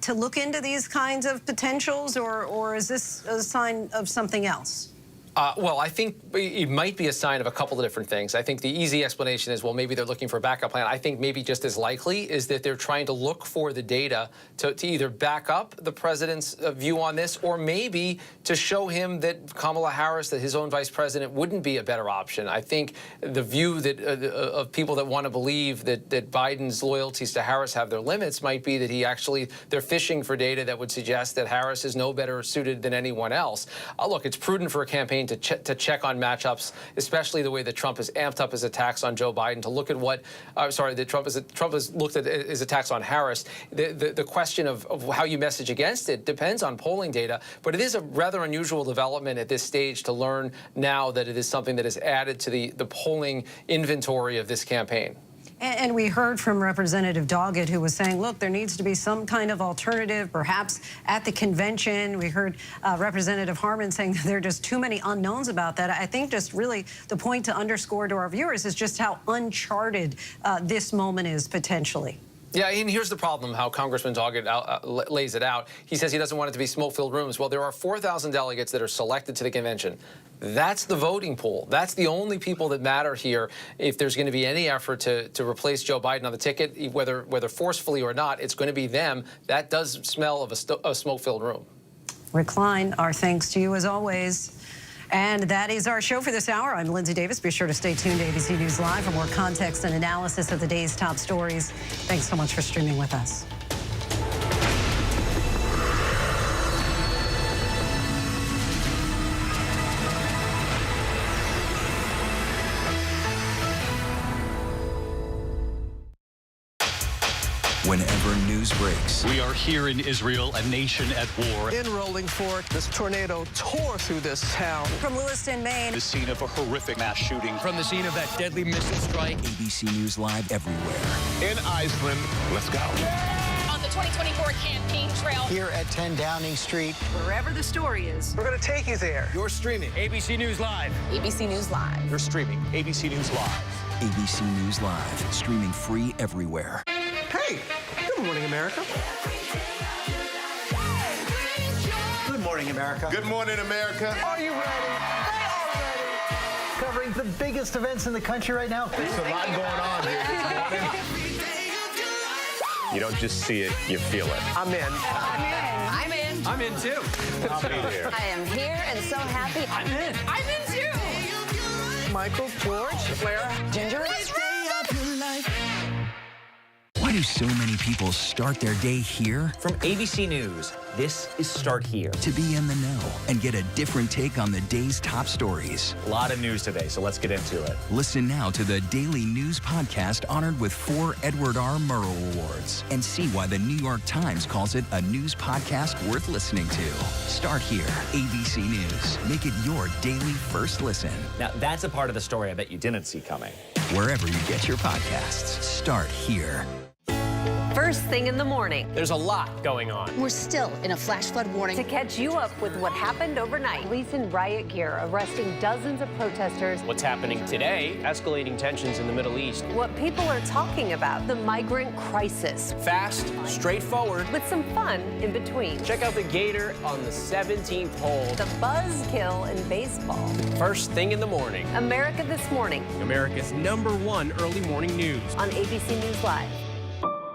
[SPEAKER 3] to look into these kinds of potentials, or is this a sign of something else?
[SPEAKER 9] Well, I think it might be a sign of a couple of different things. I think the easy explanation is, well, maybe they're looking for a backup plan. I think maybe just as likely is that they're trying to look for the data to either back up the president's view on this, or maybe to show him that Kamala Harris, that his own vice president, wouldn't be a better option. I think the view that of people that want to believe that Biden's loyalties to Harris have their limits might be that they're fishing for data that would suggest that Harris is no better suited than anyone else. Look, it's prudent for a campaign to check on matchups, especially the way that Trump has amped up his attacks on Joe Biden, to look at what, that Trump has looked at his attacks on Harris. The question of how you message against it depends on polling data, but it is a rather unusual development at this stage to learn now that it is something that is added to the polling inventory of this campaign.
[SPEAKER 3] And we heard from Representative Doggett, who was saying, look, there needs to be some kind of alternative, perhaps at the convention. We heard Representative Harman saying that there are just too many unknowns about that. I think just really the point to underscore to our viewers is just how uncharted this moment is potentially.
[SPEAKER 9] Yeah, and here's the problem, how Congressman Doggett lays it out. He says he doesn't want it to be smoke-filled rooms. Well, there are 4,000 delegates that are selected to the convention. That's the voting pool. That's the only people that matter here. If there's going to be any effort to replace Joe Biden on the ticket, whether forcefully or not, it's going to be them. That does smell of a smoke-filled room.
[SPEAKER 3] Rick Klein, our thanks to you as always. And that is our show for this hour. I'm Linsey Davis. Be sure to stay tuned to ABC News Live for more context and analysis of the day's top stories. Thanks so much for streaming with us.
[SPEAKER 1] Whenever news breaks,
[SPEAKER 6] we are here in Israel, a nation at war.
[SPEAKER 8] In Rolling Fork, this tornado tore through this town.
[SPEAKER 3] From Lewiston, Maine.
[SPEAKER 6] The scene of a horrific mass shooting. From the scene of that deadly missile strike.
[SPEAKER 1] ABC News Live everywhere.
[SPEAKER 22] In Iceland, let's go.
[SPEAKER 10] On the 2024 campaign trail.
[SPEAKER 8] Here at 10 Downing Street.
[SPEAKER 23] Wherever the story is,
[SPEAKER 8] we're going to take you there.
[SPEAKER 6] You're streaming ABC News Live.
[SPEAKER 23] ABC News Live.
[SPEAKER 6] You're streaming ABC News Live.
[SPEAKER 1] ABC News Live, streaming free everywhere.
[SPEAKER 8] Hey, good morning, America. Good morning, America.
[SPEAKER 22] Good morning, America.
[SPEAKER 8] Are you ready? They are ready. Covering the biggest events in the country right now.
[SPEAKER 22] There's a lot going on here this morning.
[SPEAKER 6] You don't just see it, you feel it.
[SPEAKER 8] I'm in.
[SPEAKER 23] I'm in.
[SPEAKER 6] I'm in too.
[SPEAKER 22] I'll be here.
[SPEAKER 23] I am here and so happy.
[SPEAKER 10] I'm in too.
[SPEAKER 8] Michael, George, Clara,
[SPEAKER 23] Ginger.
[SPEAKER 1] Why do so many people start their day here?
[SPEAKER 12] From ABC News, this is Start Here.
[SPEAKER 1] To be in the know and get a different take on the day's top stories.
[SPEAKER 12] A lot of news today, so let's get into it.
[SPEAKER 1] Listen now to the Daily News Podcast honored with 4 Edward R. Murrow Awards and see why the New York Times calls it a news podcast worth listening to. Start Here, ABC News. Make it your daily first listen.
[SPEAKER 12] Now, that's a part of the story I bet you didn't see coming.
[SPEAKER 1] Wherever you get your podcasts, Start Here.
[SPEAKER 23] First thing in the morning.
[SPEAKER 12] There's a lot going on.
[SPEAKER 23] We're still in a flash flood warning. To catch you up with what happened overnight. Police in riot gear arresting dozens of protesters.
[SPEAKER 12] What's happening today? Escalating tensions in the Middle East.
[SPEAKER 23] What people are talking about. The migrant crisis.
[SPEAKER 12] Fast, straightforward.
[SPEAKER 23] With some fun in between.
[SPEAKER 12] Check out the Gator on the 17th hole.
[SPEAKER 23] The buzzkill in baseball.
[SPEAKER 12] First thing in the morning.
[SPEAKER 23] America This Morning.
[SPEAKER 12] America's #1 early morning news.
[SPEAKER 23] On ABC News Live.